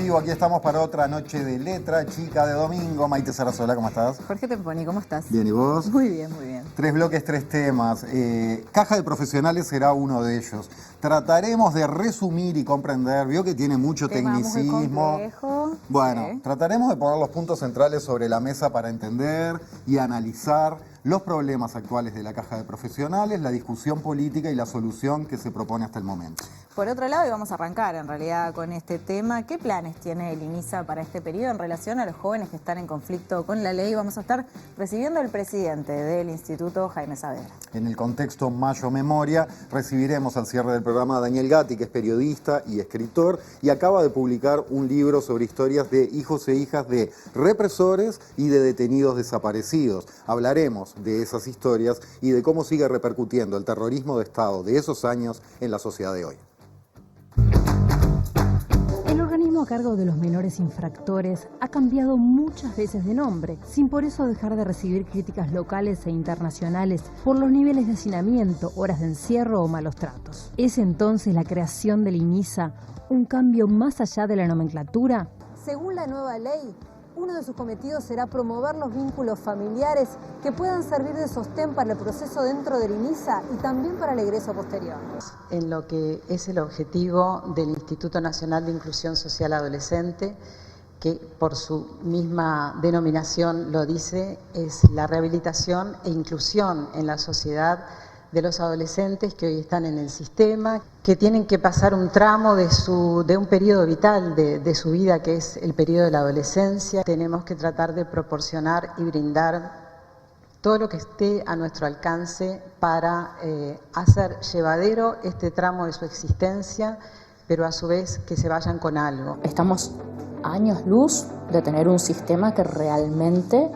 vivo, aquí estamos para otra noche de letra chica de domingo. Maite Sarasola, ¿cómo estás? Jorge Temponi, ¿cómo estás? Bien, ¿y vos? Muy bien, muy bien. 3 bloques, 3 temas. Caja de profesionales será uno de ellos. Trataremos de resumir y comprender, vio que tiene mucho tecnicismo. Bueno, sí. Trataremos de poner los puntos centrales sobre la mesa para entender y analizar los problemas actuales de la caja de profesionales, la discusión política y la solución que se propone hasta el momento. Por otro lado, y vamos a arrancar en realidad con este tema, ¿qué planes tiene el INISA para este periodo en relación a los jóvenes que están en conflicto con la ley? Vamos a estar recibiendo al presidente del Instituto, Jaime Saavedra. En el contexto Mayo Memoria, recibiremos al cierre del programa a Daniel Gatti, que es periodista y escritor, y acaba de publicar un libro sobre historias de hijos e hijas de represores y de detenidos desaparecidos. Hablaremos de esas historias y de cómo sigue repercutiendo el terrorismo de Estado de esos años en la sociedad de hoy. El organismo a cargo de los menores infractores ha cambiado muchas veces de nombre, sin por eso dejar de recibir críticas locales e internacionales por los niveles de hacinamiento, horas de encierro o malos tratos. ¿Es entonces la creación del INISA un cambio más allá de la nomenclatura? Según la nueva ley, uno de sus cometidos será promover los vínculos familiares que puedan servir de sostén para el proceso dentro del INISA y también para el egreso posterior. En lo que es el objetivo del Instituto Nacional de Inclusión Social Adolescente, que por su misma denominación lo dice, es la rehabilitación e inclusión en la sociedad de los adolescentes que hoy están en el sistema, que tienen que pasar un tramo de un periodo vital de su vida, que es el periodo de la adolescencia. Tenemos que tratar de proporcionar y brindar todo lo que esté a nuestro alcance para hacer llevadero este tramo de su existencia, pero a su vez que se vayan con algo. Estamos a años luz de tener un sistema que realmente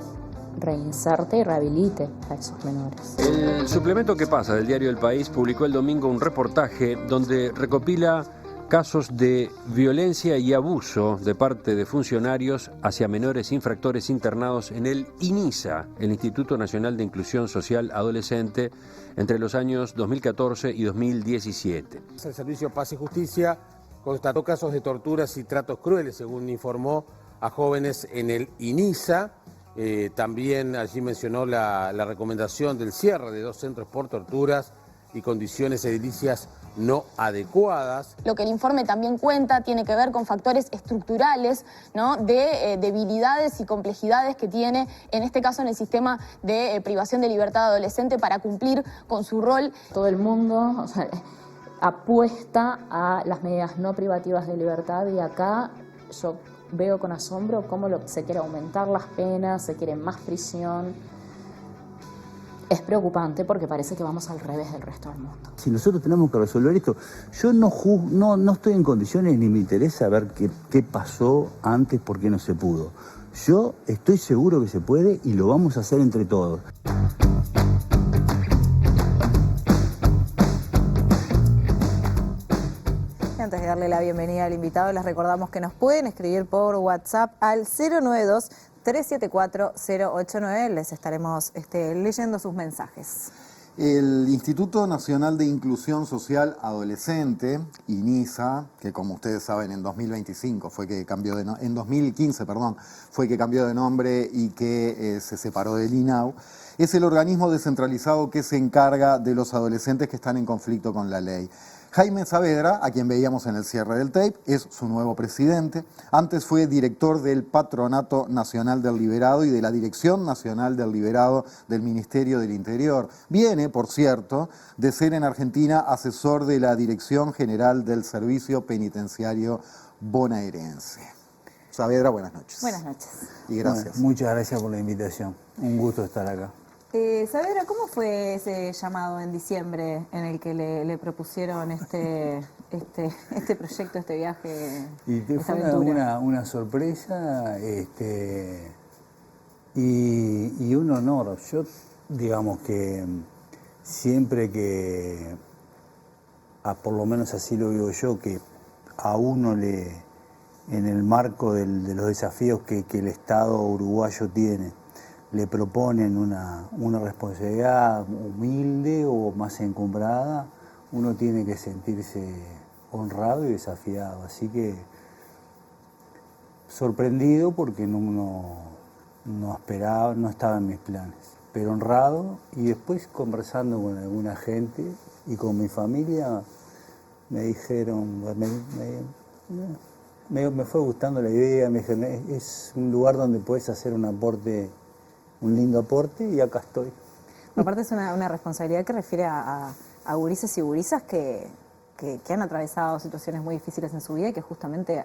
reinserte y rehabilite a esos menores. El suplemento ¿Qué pasa? Del diario El País publicó el domingo un reportaje donde recopila casos de violencia y abuso de parte de funcionarios hacia menores infractores internados en el INISA, el Instituto Nacional de Inclusión Social Adolescente, entre los años 2014 y 2017. El Servicio Paz y Justicia constató casos de torturas y tratos crueles, según informó a jóvenes en el INISA. También allí mencionó la recomendación del cierre de 2 centros por torturas y condiciones edilicias no adecuadas. Lo que el informe también cuenta tiene que ver con factores estructurales, ¿no?, de debilidades y complejidades que tiene, en este caso, en el sistema de privación de libertad adolescente para cumplir con su rol. Todo el mundo apuesta a las medidas no privativas de libertad y acá yo veo con asombro cómo se quiere aumentar las penas, se quiere más prisión. Es preocupante porque parece que vamos al revés del resto del mundo. Si nosotros tenemos que resolver esto, yo no estoy en condiciones ni me interesa ver qué pasó antes, por qué no se pudo. Yo estoy seguro que se puede y lo vamos a hacer entre todos. Antes de darle la bienvenida al invitado, les recordamos que nos pueden escribir por WhatsApp al 092-374-089. Les estaremos leyendo sus mensajes. El Instituto Nacional de Inclusión Social Adolescente, INISA, que como ustedes saben en 2015 fue que cambió de nombre y que se separó del INAU, es el organismo descentralizado que se encarga de los adolescentes que están en conflicto con la ley. Jaime Saavedra, a quien veíamos en el cierre del tape, es su nuevo presidente. Antes fue director del Patronato Nacional del Liberado y de la Dirección Nacional del Liberado del Ministerio del Interior. Viene, por cierto, de ser en Argentina asesor de la Dirección General del Servicio Penitenciario Bonaerense. Saavedra, buenas noches. Buenas noches. Y gracias. Bueno, muchas gracias por la invitación. Un gusto estar acá. Saavedra, ¿cómo fue ese llamado en diciembre en el que le propusieron este proyecto, este viaje, esta aventura? Una sorpresa y un honor. Yo, digamos que siempre que, por lo menos así lo digo yo, que a uno en el marco de los desafíos que el Estado uruguayo tiene, le proponen una responsabilidad humilde o más encumbrada, uno tiene que sentirse honrado y desafiado. Así que sorprendido porque no esperaba, no estaba en mis planes, pero honrado, y después conversando con alguna gente y con mi familia me dijeron, me fue gustando la idea, me dijeron, es un lugar donde puedes hacer un lindo aporte, y acá estoy. Aparte es una responsabilidad que refiere a gurises y gurisas que han atravesado situaciones muy difíciles en su vida y que justamente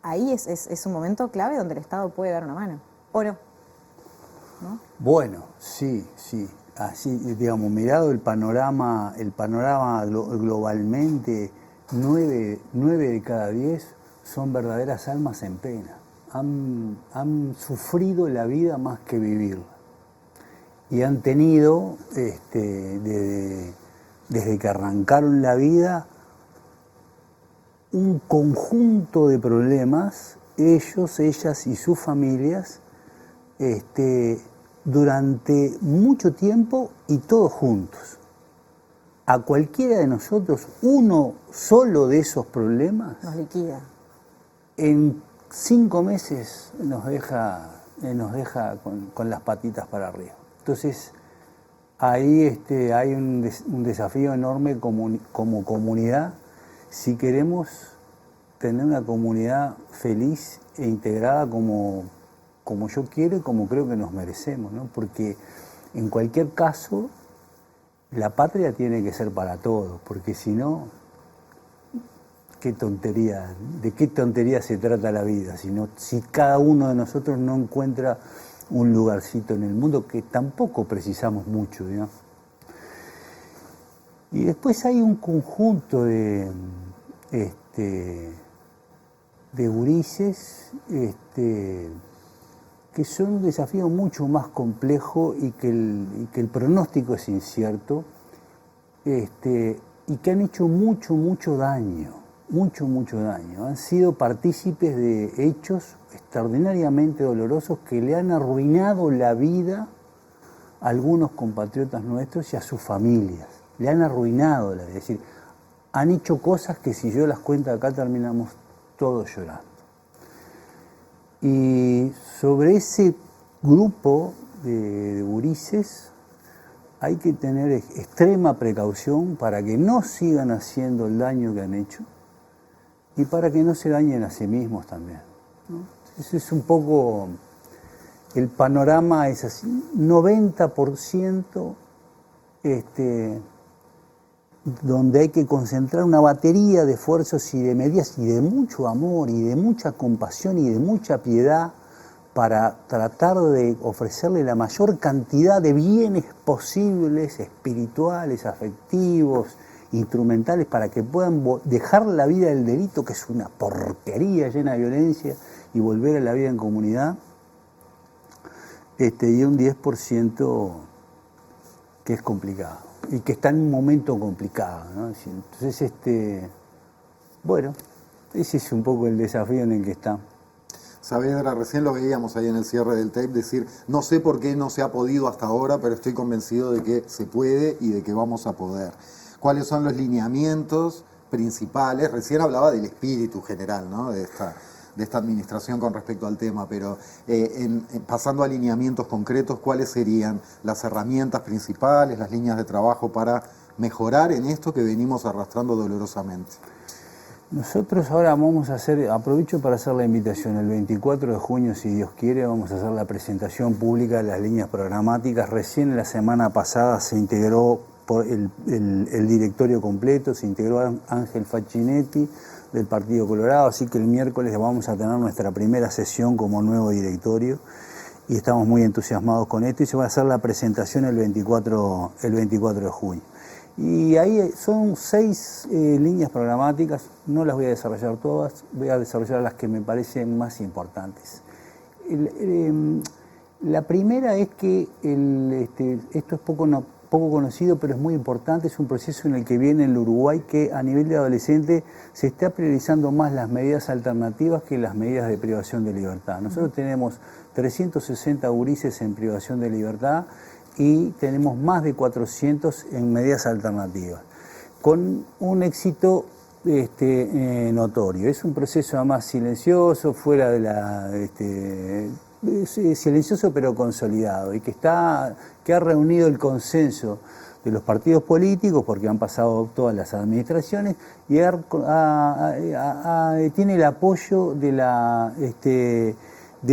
ahí es un momento clave donde el Estado puede dar una mano, ¿o no? ¿No? Bueno, sí. Así, digamos, mirado el panorama globalmente, 9 de cada 10 son verdaderas almas en pena. Han sufrido la vida más que vivirla. Y han tenido, desde que arrancaron la vida, un conjunto de problemas, ellos, ellas y sus familias, durante mucho tiempo y todos juntos. A cualquiera de nosotros, uno solo de esos problemas Nos liquida. en 5 meses nos deja con las patitas para arriba. Entonces, ahí hay un desafío enorme como comunidad, si queremos tener una comunidad feliz e integrada como yo quiero y como creo que nos merecemos, ¿no? Porque en cualquier caso, la patria tiene que ser para todos, porque si no, ¿de qué tontería se trata la vida? Si cada uno de nosotros no encuentra un lugarcito en el mundo, que tampoco precisamos mucho, ¿no? Y después hay un conjunto de gurises que son un desafío mucho más complejo y que el pronóstico es incierto, y que han hecho mucho daño. Han sido partícipes de hechos extraordinariamente dolorosos que le han arruinado la vida a algunos compatriotas nuestros y a sus familias. Le han arruinado la vida. Es decir, han hecho cosas que si yo las cuento acá terminamos todos llorando. Y sobre ese grupo de gurises hay que tener extrema precaución para que no sigan haciendo el daño que han hecho y para que no se dañen a sí mismos también, ¿no? Ese es un poco, el panorama es así, 90% donde hay que concentrar una batería de esfuerzos y de medidas y de mucho amor y de mucha compasión y de mucha piedad para tratar de ofrecerle la mayor cantidad de bienes posibles, espirituales, afectivos, instrumentales, para que puedan dejar la vida del delito, que es una porquería llena de violencia, y volver a la vida en comunidad, y un 10% que es complicado y que está en un momento complicado, ¿no? Entonces, bueno, ese es un poco el desafío en el que está. Saavedra, recién lo veíamos ahí en el cierre del tape, decir, no sé por qué no se ha podido hasta ahora, pero estoy convencido de que se puede y de que vamos a poder. ¿Cuáles son los lineamientos principales? Recién hablaba del espíritu general, ¿no?, de esta administración con respecto al tema, pero pasando a lineamientos concretos, ¿cuáles serían las herramientas principales, las líneas de trabajo para mejorar en esto que venimos arrastrando dolorosamente? Nosotros ahora vamos a aprovecho para hacer la invitación, el 24 de junio, si Dios quiere, vamos a hacer la presentación pública de las líneas programáticas. Recién la semana pasada se integró el directorio completo, se integró Ángel Facchinetti del Partido Colorado, así que el miércoles vamos a tener nuestra primera sesión como nuevo directorio y estamos muy entusiasmados con esto, y se va a hacer la presentación el 24 de junio. Y ahí son 6 líneas programáticas, no las voy a desarrollar todas, voy a desarrollar las que me parecen más importantes. La primera es que esto es poco conocido, pero es muy importante, es un proceso en el que viene el Uruguay, que a nivel de adolescente se está priorizando más las medidas alternativas que las medidas de privación de libertad. Nosotros tenemos 360 gurises en privación de libertad y tenemos más de 400 en medidas alternativas, con un éxito notorio. Es un proceso además silencioso, fuera de la... silencioso pero consolidado, y que ha reunido el consenso de los partidos políticos, porque han pasado todas las administraciones, y tiene el apoyo de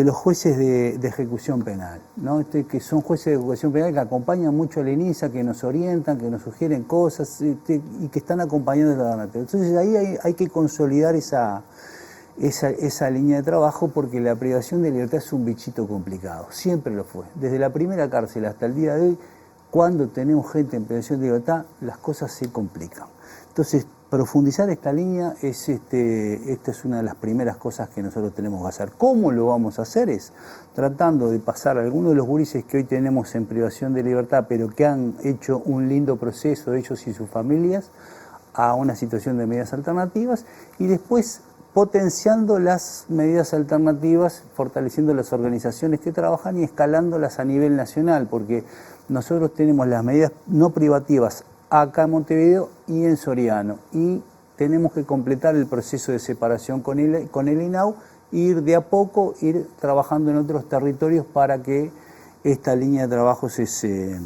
los jueces de ejecución penal, ¿no? Que son jueces de ejecución penal que acompañan mucho a la INISA, que nos orientan, que nos sugieren cosas, y que están acompañando a la Entonces ahí hay que consolidar esa línea de trabajo, porque la privación de libertad es un bichito complicado, siempre lo fue. Desde la primera cárcel hasta el día de hoy, cuando tenemos gente en privación de libertad, las cosas se complican. Entonces, profundizar esta línea esta es una de las primeras cosas que nosotros tenemos que hacer. ¿Cómo lo vamos a hacer? Es tratando de pasar a algunos de los gurises que hoy tenemos en privación de libertad, pero que han hecho un lindo proceso, ellos y sus familias, a una situación de medidas alternativas, y después potenciando las medidas alternativas, fortaleciendo las organizaciones que trabajan y escalándolas a nivel nacional, porque nosotros tenemos las medidas no privativas acá en Montevideo y en Soriano, y tenemos que completar el proceso de separación con el INAU, ir de a poco, ir trabajando en otros territorios para que esta línea de trabajo se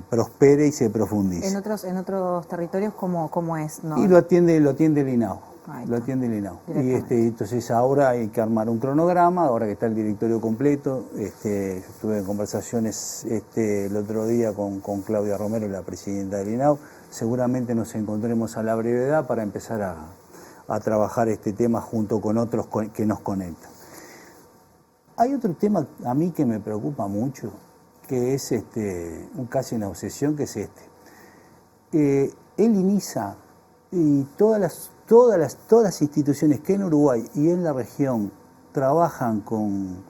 prospere y se profundice. En otros territorios, ¿cómo es? ¿No? Y lo atiende el INAU. Lo atiende el INAU. Y entonces ahora hay que armar un cronograma, ahora que está el directorio completo. Estuve en conversaciones el otro día con Claudia Romero, la presidenta del INAU. Seguramente nos encontremos a la brevedad para empezar a trabajar este tema junto con otros que nos conectan. Hay otro tema a mí que me preocupa mucho, que es casi una obsesión, que es el INISA y todas las instituciones que en Uruguay y en la región trabajan con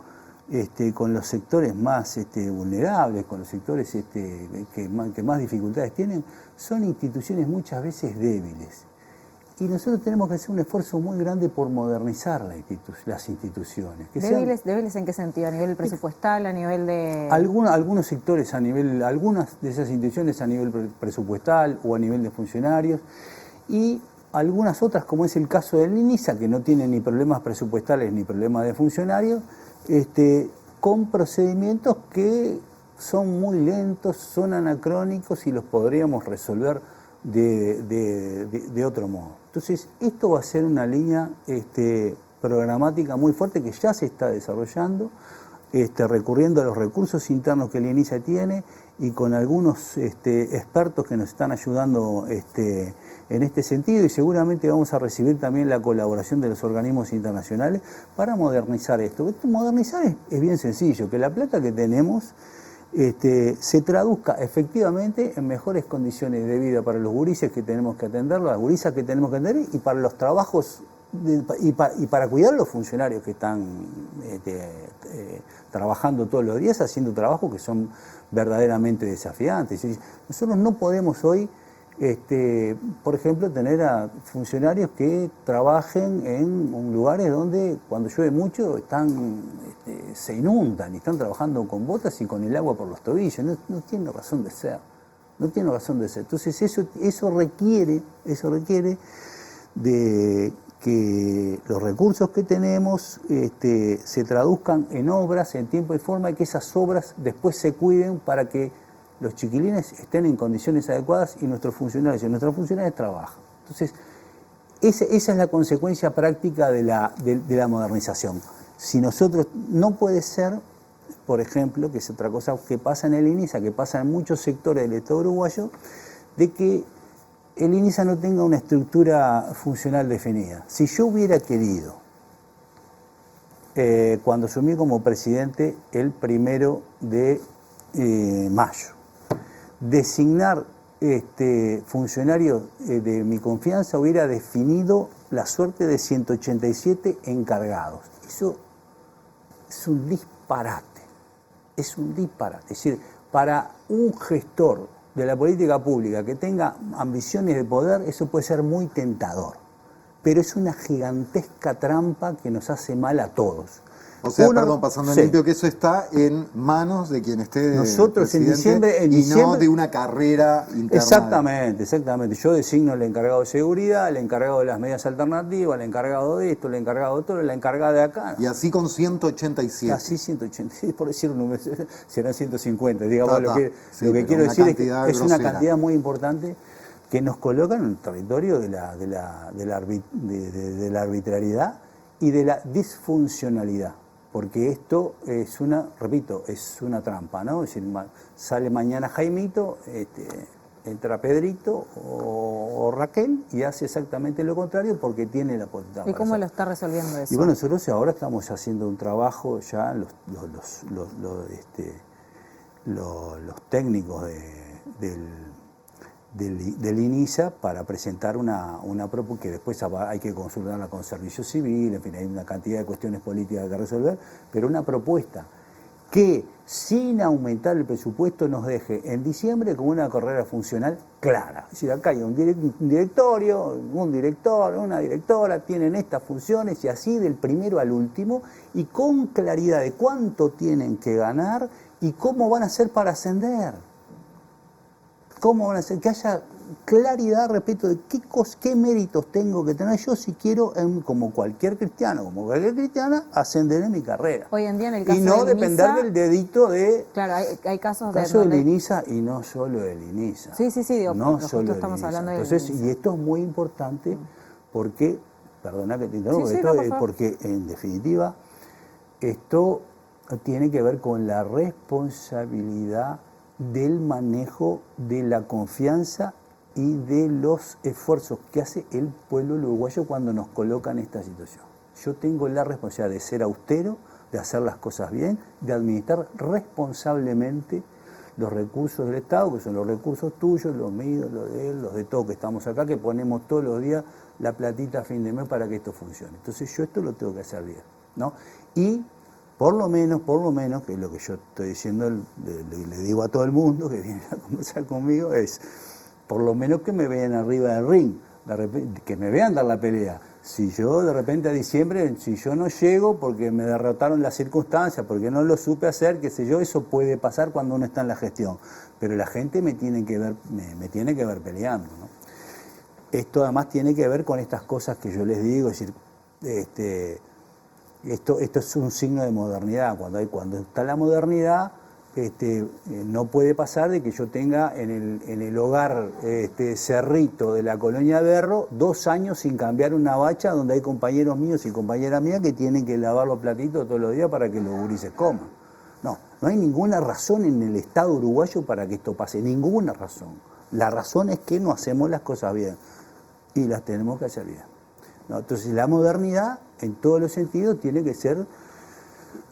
los sectores más vulnerables, con los sectores que más dificultades tienen, son instituciones muchas veces débiles. Y nosotros tenemos que hacer un esfuerzo muy grande por modernizar las instituciones. ¿Débiles en qué sentido? ¿A nivel presupuestal, a nivel de...? Algunos sectores algunas de esas instituciones a nivel presupuestal o a nivel de funcionarios, y algunas otras, como es el caso del INISA, que no tiene ni problemas presupuestales ni problemas de funcionarios, con procedimientos que son muy lentos, son anacrónicos y los podríamos resolver de otro modo. Entonces, esto va a ser una línea programática muy fuerte que ya se está desarrollando, recurriendo a los recursos internos que el INISA tiene y con algunos expertos que nos están ayudando en este sentido, y seguramente vamos a recibir también la colaboración de los organismos internacionales para modernizar esto. Modernizar es bien sencillo, que la plata que tenemos se traduzca efectivamente en mejores condiciones de vida para los gurises que tenemos que atender, las gurisas que tenemos que atender, y para los trabajos y para cuidar a los funcionarios que están trabajando todos los días, haciendo trabajos que son verdaderamente desafiantes. Nosotros no podemos hoy, por ejemplo, tener a funcionarios que trabajen en lugares donde cuando llueve mucho se inundan y están trabajando con botas y con el agua por los tobillos. No tiene razón de ser. No tiene razón de ser. Entonces eso requiere de que los recursos que tenemos se traduzcan en obras, en tiempo y forma, y que esas obras después se cuiden para que los chiquilines estén en condiciones adecuadas y nuestros funcionarios trabajan. Entonces, esa es la consecuencia práctica de la modernización. Si nosotros, no puede ser, por ejemplo, que es otra cosa que pasa en el INISA, que pasa en muchos sectores del Estado uruguayo, de que el INISA no tenga una estructura funcional definida. Si yo hubiera querido, cuando asumí como presidente el 1 de mayo, designar funcionarios de mi confianza, hubiera definido la suerte de 187 encargados. Eso es un disparate. Es un disparate. Es decir, para un gestor de la política pública que tenga ambiciones de poder, eso puede ser muy tentador. Pero es una gigantesca trampa que nos hace mal a todos. O sea, perdón, pasando en limpio, que eso está en manos de quien esté nosotros en diciembre, y no de una carrera interna. Exactamente. Yo designo el encargado de seguridad, el encargado de las medidas alternativas, el encargado de esto, el encargado de todo, la encargada de acá. Y así con 187. Así 186, por decir un número, serán 150. Digamos, lo que quiero decir es que es una cantidad muy importante que nos coloca en el territorio de la arbitrariedad y de la disfuncionalidad. Porque esto es es una trampa, ¿no? Es decir, sale mañana Jaimito, entra Pedrito o Raquel y hace exactamente lo contrario porque tiene la potestad. ¿Y cómo lo está resolviendo eso? Y bueno, nosotros ahora estamos haciendo un trabajo ya, los técnicos del INISA para presentar una propuesta que después hay que consultarla con Servicio Civil, en fin, hay una cantidad de cuestiones políticas que resolver, pero una propuesta que sin aumentar el presupuesto nos deje en diciembre con una carrera funcional clara. Es decir, acá hay un directorio, un director, una directora, tienen estas funciones y así del primero al último y con claridad de cuánto tienen que ganar y cómo van a hacer para ascender. ¿Cómo van a hacer? Que haya claridad, repito, de qué méritos tengo que tener yo si quiero, como cualquier cristiano, como cualquier cristiana, ascender en mi carrera. Hoy en día en el caso y no del depender INISA, del dedito de... Claro, hay casos del INISA y no solo del INISA. Sí, digo, no solo estamos hablando de Entonces, y esto es muy importante porque, perdona que te interrumpa, porque en definitiva, esto tiene que ver con la responsabilidad del manejo de la confianza y de los esfuerzos que hace el pueblo uruguayo cuando nos coloca en esta situación. Yo tengo la responsabilidad de ser austero, de hacer las cosas bien, de administrar responsablemente los recursos del Estado, que son los recursos tuyos, los míos, los de él, los de todos que estamos acá, que ponemos todos los días la platita a fin de mes para que esto funcione. Entonces yo esto lo tengo que hacer bien, ¿no? Y por lo menos, que es lo que yo estoy diciendo, le digo a todo el mundo que viene a conversar conmigo, es por lo menos que me vean arriba del ring, que me vean dar la pelea. Si yo de repente a diciembre, si yo no llego porque me derrotaron las circunstancias, porque no lo supe hacer, qué sé yo, eso puede pasar cuando uno está en la gestión. Pero la gente me tiene que ver peleando, ¿no? Esto además tiene que ver con estas cosas que yo les digo, es decir, esto es un signo de modernidad. Cuando está la modernidad, no puede pasar de que yo tenga en el hogar Cerrito de la colonia Berro 2 años sin cambiar una bacha donde hay compañeros míos y compañeras mías que tienen que lavar los platitos todos los días para que los gurises coman. No hay ninguna razón en el Estado uruguayo para que esto pase, ninguna razón. La razón es que no hacemos las cosas bien y las tenemos que hacer bien, ¿no? Entonces la modernidad en todos los sentidos tiene que ser,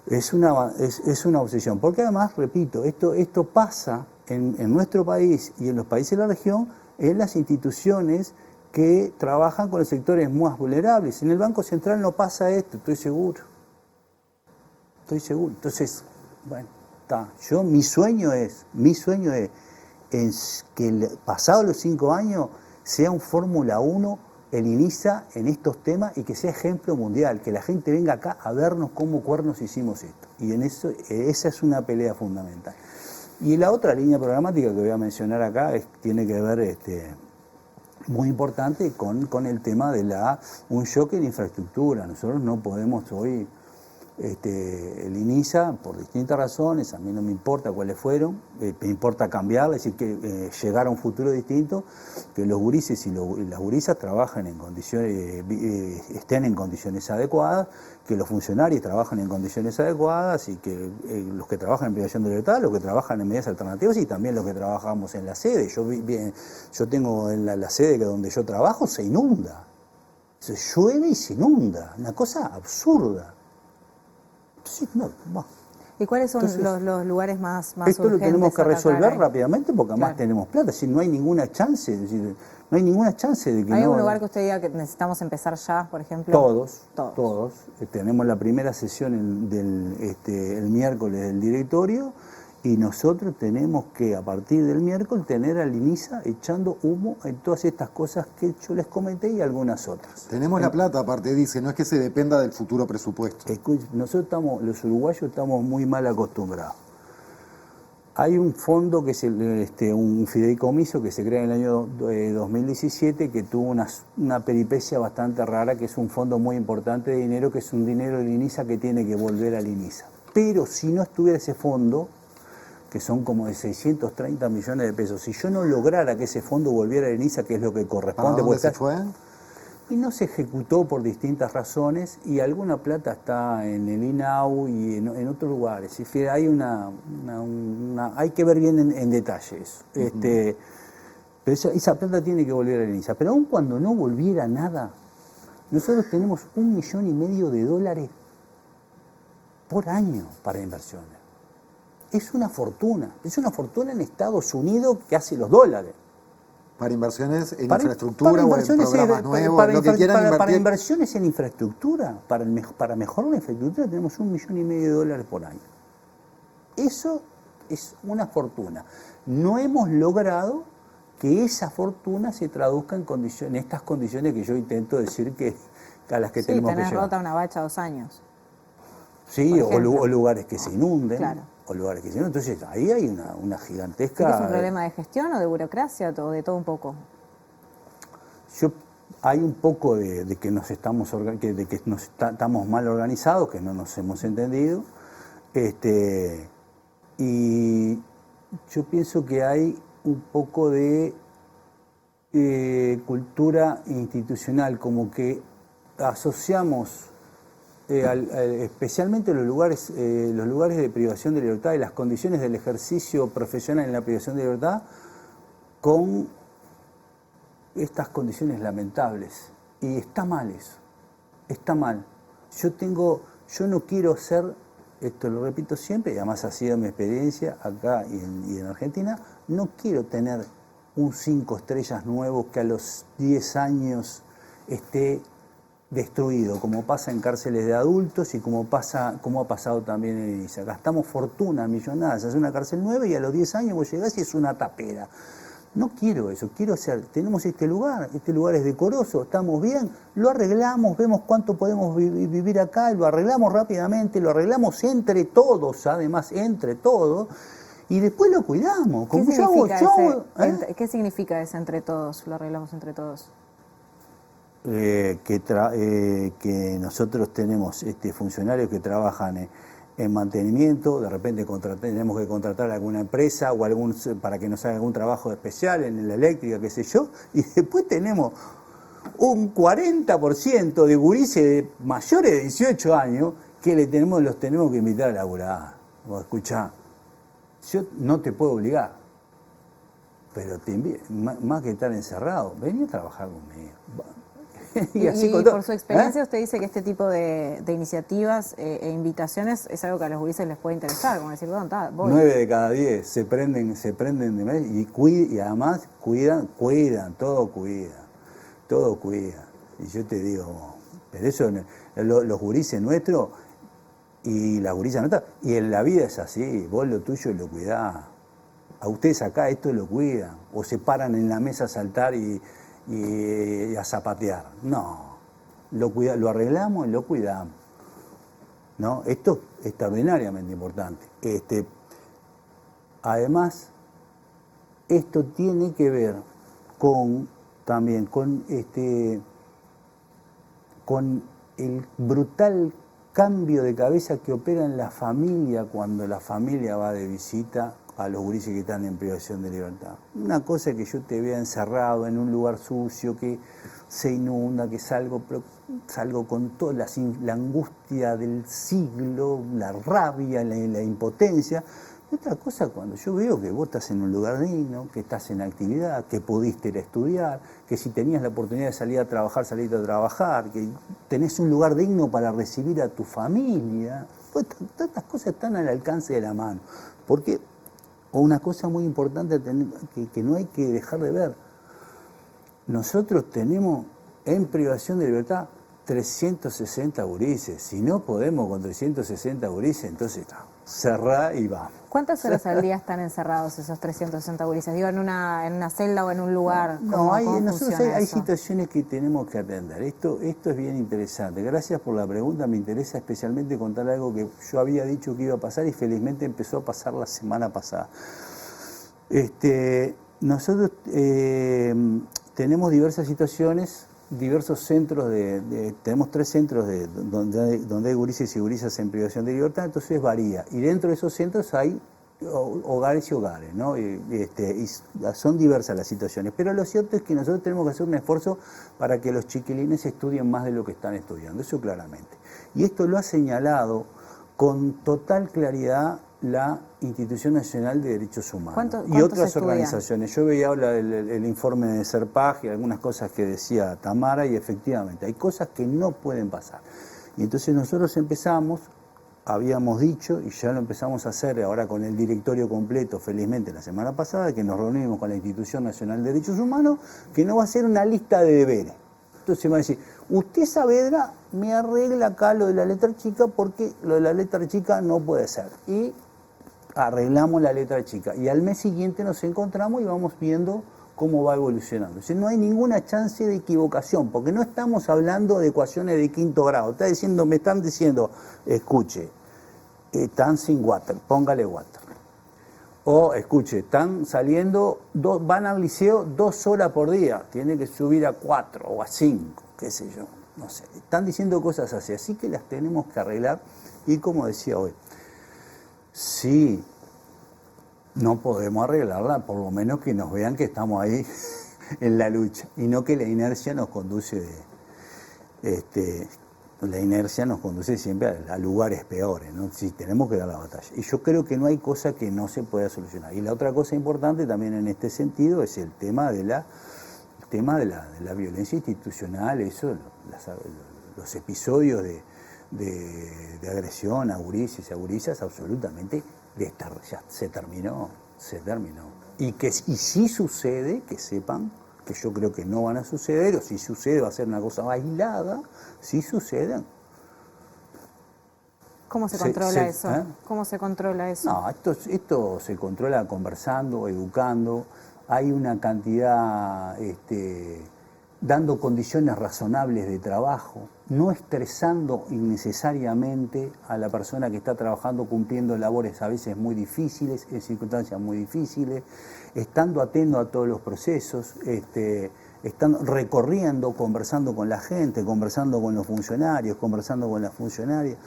es una obsesión, porque además, repito, esto pasa en nuestro país y en los países de la región, en las instituciones que trabajan con los sectores más vulnerables. En el Banco Central no pasa esto, estoy seguro. Entonces, bueno, mi sueño es que pasados los 5 años sea un Fórmula 1 el INISA en estos temas y que sea ejemplo mundial, que la gente venga acá a vernos cómo cuernos hicimos esto. Y en eso, esa es una pelea fundamental. Y la otra línea programática que voy a mencionar acá tiene que ver muy importante con el tema de un shock en infraestructura. Nosotros no podemos hoy, el INISA, por distintas razones, a mí no me importa cuáles fueron, me importa cambiarla, es decir, que llegar a un futuro distinto, que los gurises y las gurisas trabajen en condiciones, estén en condiciones adecuadas, que los funcionarios trabajen en condiciones adecuadas y que los que trabajan en privación de libertad, los que trabajan en medidas alternativas y también los que trabajamos en la sede. Yo tengo en la sede donde yo trabajo, se inunda. Se llueve y se inunda, una cosa absurda. Sí, ¿Y cuáles son los lugares más urgentes? Esto lo tenemos que resolver rápidamente porque además tenemos plata. Es decir, no hay ninguna chance. Es decir, no hay ninguna chance de que ¿Hay un lugar que usted diga que necesitamos empezar ya, por ejemplo? Todos. Tenemos la primera sesión el miércoles del directorio Y nosotros tenemos que, a partir del miércoles, tener al INISA echando humo en todas estas cosas que yo les comenté y algunas otras. Tenemos la plata, aparte, dice, no es que se dependa del futuro presupuesto. Nosotros los uruguayos estamos muy mal acostumbrados. Hay un fondo que es un fideicomiso que se crea en el año 2017 que tuvo una peripecia bastante rara, que es un fondo muy importante de dinero, que es un dinero del INISA que tiene que volver al INISA. Pero si no estuviera ese fondo, que son como de 630 millones de pesos, si yo no lograra que ese fondo volviera al INISA, que es lo que corresponde... ¿Para dónde se fue? Y no se ejecutó por distintas razones y alguna plata está en el INAU y en otros lugares. Es decir, hay hay que ver bien en detalle eso. Pero esa plata tiene que volver al INISA. Pero aun cuando no volviera nada, nosotros tenemos $1,5 millones por año para inversiones. Es una fortuna en Estados Unidos que hace los dólares. Para inversiones en infraestructura o en programas nuevos, lo que quieran invertir. Para inversiones en infraestructura, para mejorar la infraestructura tenemos $1,5 millones por año. Eso es una fortuna. No hemos logrado que esa fortuna se traduzca en estas condiciones que yo intento decir que a las que tenemos que llegar. Sí, tenés rota una bacha 2 años. Sí, o lugares que se inunden. Claro. O lugares que se inunden. Entonces ahí hay una gigantesca... ¿Es un problema de gestión o de burocracia o de todo un poco? Hay un poco de que estamos mal organizados, que no nos hemos entendido. Y yo pienso que hay un poco de cultura institucional, como que asociamos especialmente los lugares de privación de libertad y las condiciones del ejercicio profesional en la privación de libertad con estas condiciones lamentables. Y está mal eso, está mal. Yo no quiero ser, esto lo repito siempre, y además ha sido mi experiencia acá y en Argentina, no quiero tener un 5 estrellas nuevo que a los 10 años esté destruido, como pasa en cárceles de adultos y como ha pasado también en INISA. Gastamos fortuna, millonadas, hacer una cárcel nueva y a los 10 años vos llegás y es una tapera. No quiero eso, tenemos este lugar es decoroso, estamos bien, lo arreglamos, vemos cuánto podemos vivir acá, lo arreglamos rápidamente, lo arreglamos entre todos, además, entre todos, y después lo cuidamos. ¿Qué significa ese entre todos, lo arreglamos entre todos? Que nosotros tenemos funcionarios que trabajan en mantenimiento, de repente tenemos que contratar a alguna empresa o para que nos haga algún trabajo especial en la eléctrica, qué sé yo, y después tenemos un 40% de gurises mayores de 18 años que los tenemos que invitar a laburar. Vos escuchá, yo no te puedo obligar, pero más que estar encerrado, vení a trabajar conmigo. Y por su experiencia usted dice que este tipo de iniciativas e invitaciones es algo que a los gurises les puede interesar, como decir, bueno, voy. 9 de cada 10 se prenden de mes y además cuidan, todo cuida. Y yo te digo, pero eso los gurises nuestros y las gurisas nuestras, y en la vida es así, vos lo tuyo lo cuidás. A ustedes acá esto lo cuidan, o se paran en la mesa a saltar y a zapatear. No, lo arreglamos y lo cuidamos. ¿No? Esto es extraordinariamente importante. Además, esto tiene que ver también con el brutal cambio de cabeza que opera en la familia cuando la familia va de visita a los gurises que están en privación de libertad. Una cosa es que yo te vea encerrado en un lugar sucio, que se inunda, que salgo con toda la angustia del siglo, la rabia, la impotencia. Y otra cosa cuando yo veo que vos estás en un lugar digno, que estás en actividad, que pudiste ir a estudiar, que si tenías la oportunidad de salir a trabajar, saliste a trabajar, que tenés un lugar digno para recibir a tu familia. Pues, todas estas cosas están al alcance de la mano. Porque una cosa muy importante que no hay que dejar de ver. Nosotros tenemos en privación de libertad 360 gurises. Si no podemos con 360 gurises, entonces cerrá y vamos. ¿Cuántas horas al día están encerrados esos 360 gurises? Digo, en una celda o en un lugar. No, nosotros hay eso? situaciones que tenemos que atender. Esto es bien interesante. Gracias por la pregunta. Me interesa especialmente contar algo que yo había dicho que iba a pasar y felizmente empezó a pasar la semana pasada. Nosotros tenemos diversas situaciones, diversos centros tenemos 3 centros donde hay gurises y gurisas en privación de libertad, entonces varía. Y dentro de esos centros hay hogares y hogares, ¿no? Y son diversas las situaciones. Pero lo cierto es que nosotros tenemos que hacer un esfuerzo para que los chiquilines estudien más de lo que están estudiando, eso claramente. Y esto lo ha señalado con total claridad la Institución Nacional de Derechos Humanos y otras organizaciones. Yo veía ahora el informe de Serpag y algunas cosas que decía Tamara y efectivamente hay cosas que no pueden pasar. Y entonces nosotros habíamos dicho y ya lo empezamos a hacer ahora con el directorio completo, felizmente la semana pasada, que nos reunimos con la Institución Nacional de Derechos Humanos, que no va a ser una lista de deberes. Entonces me va a decir, usted Saavedra me arregla acá lo de la letra chica porque lo de la letra chica no puede ser. Y arreglamos la letra chica y al mes siguiente nos encontramos y vamos viendo cómo va evolucionando. O sea, no hay ninguna chance de equivocación, porque no estamos hablando de ecuaciones de 5º grado. Me están diciendo, escuche, están sin water, póngale water. O escuche, están saliendo, van al liceo 2 horas por día, tiene que subir a 4 o a 5, qué sé yo, no sé. Están diciendo cosas así que las tenemos que arreglar y como decía hoy, sí, no podemos arreglarla, por lo menos que nos vean que estamos ahí en la lucha y no que la inercia nos conduce siempre a lugares peores, ¿no? Sí, tenemos que dar la batalla. Y yo creo que no hay cosa que no se pueda solucionar. Y la otra cosa importante también en este sentido es el tema de la violencia institucional, los episodios de agresión a gurises y a gurisas absolutamente ya se terminó. Y si sucede, que sepan que yo creo que no van a suceder, o si sucede va a ser una cosa aislada, si suceden. ¿Cómo se controla eso? ¿Cómo se controla eso? No, esto se controla conversando, educando, hay una cantidad, dando condiciones razonables de trabajo, no estresando innecesariamente a la persona que está trabajando cumpliendo labores a veces muy difíciles, en circunstancias muy difíciles, estando atento a todos los procesos, están recorriendo, conversando con la gente, conversando con los funcionarios, conversando con las funcionarias,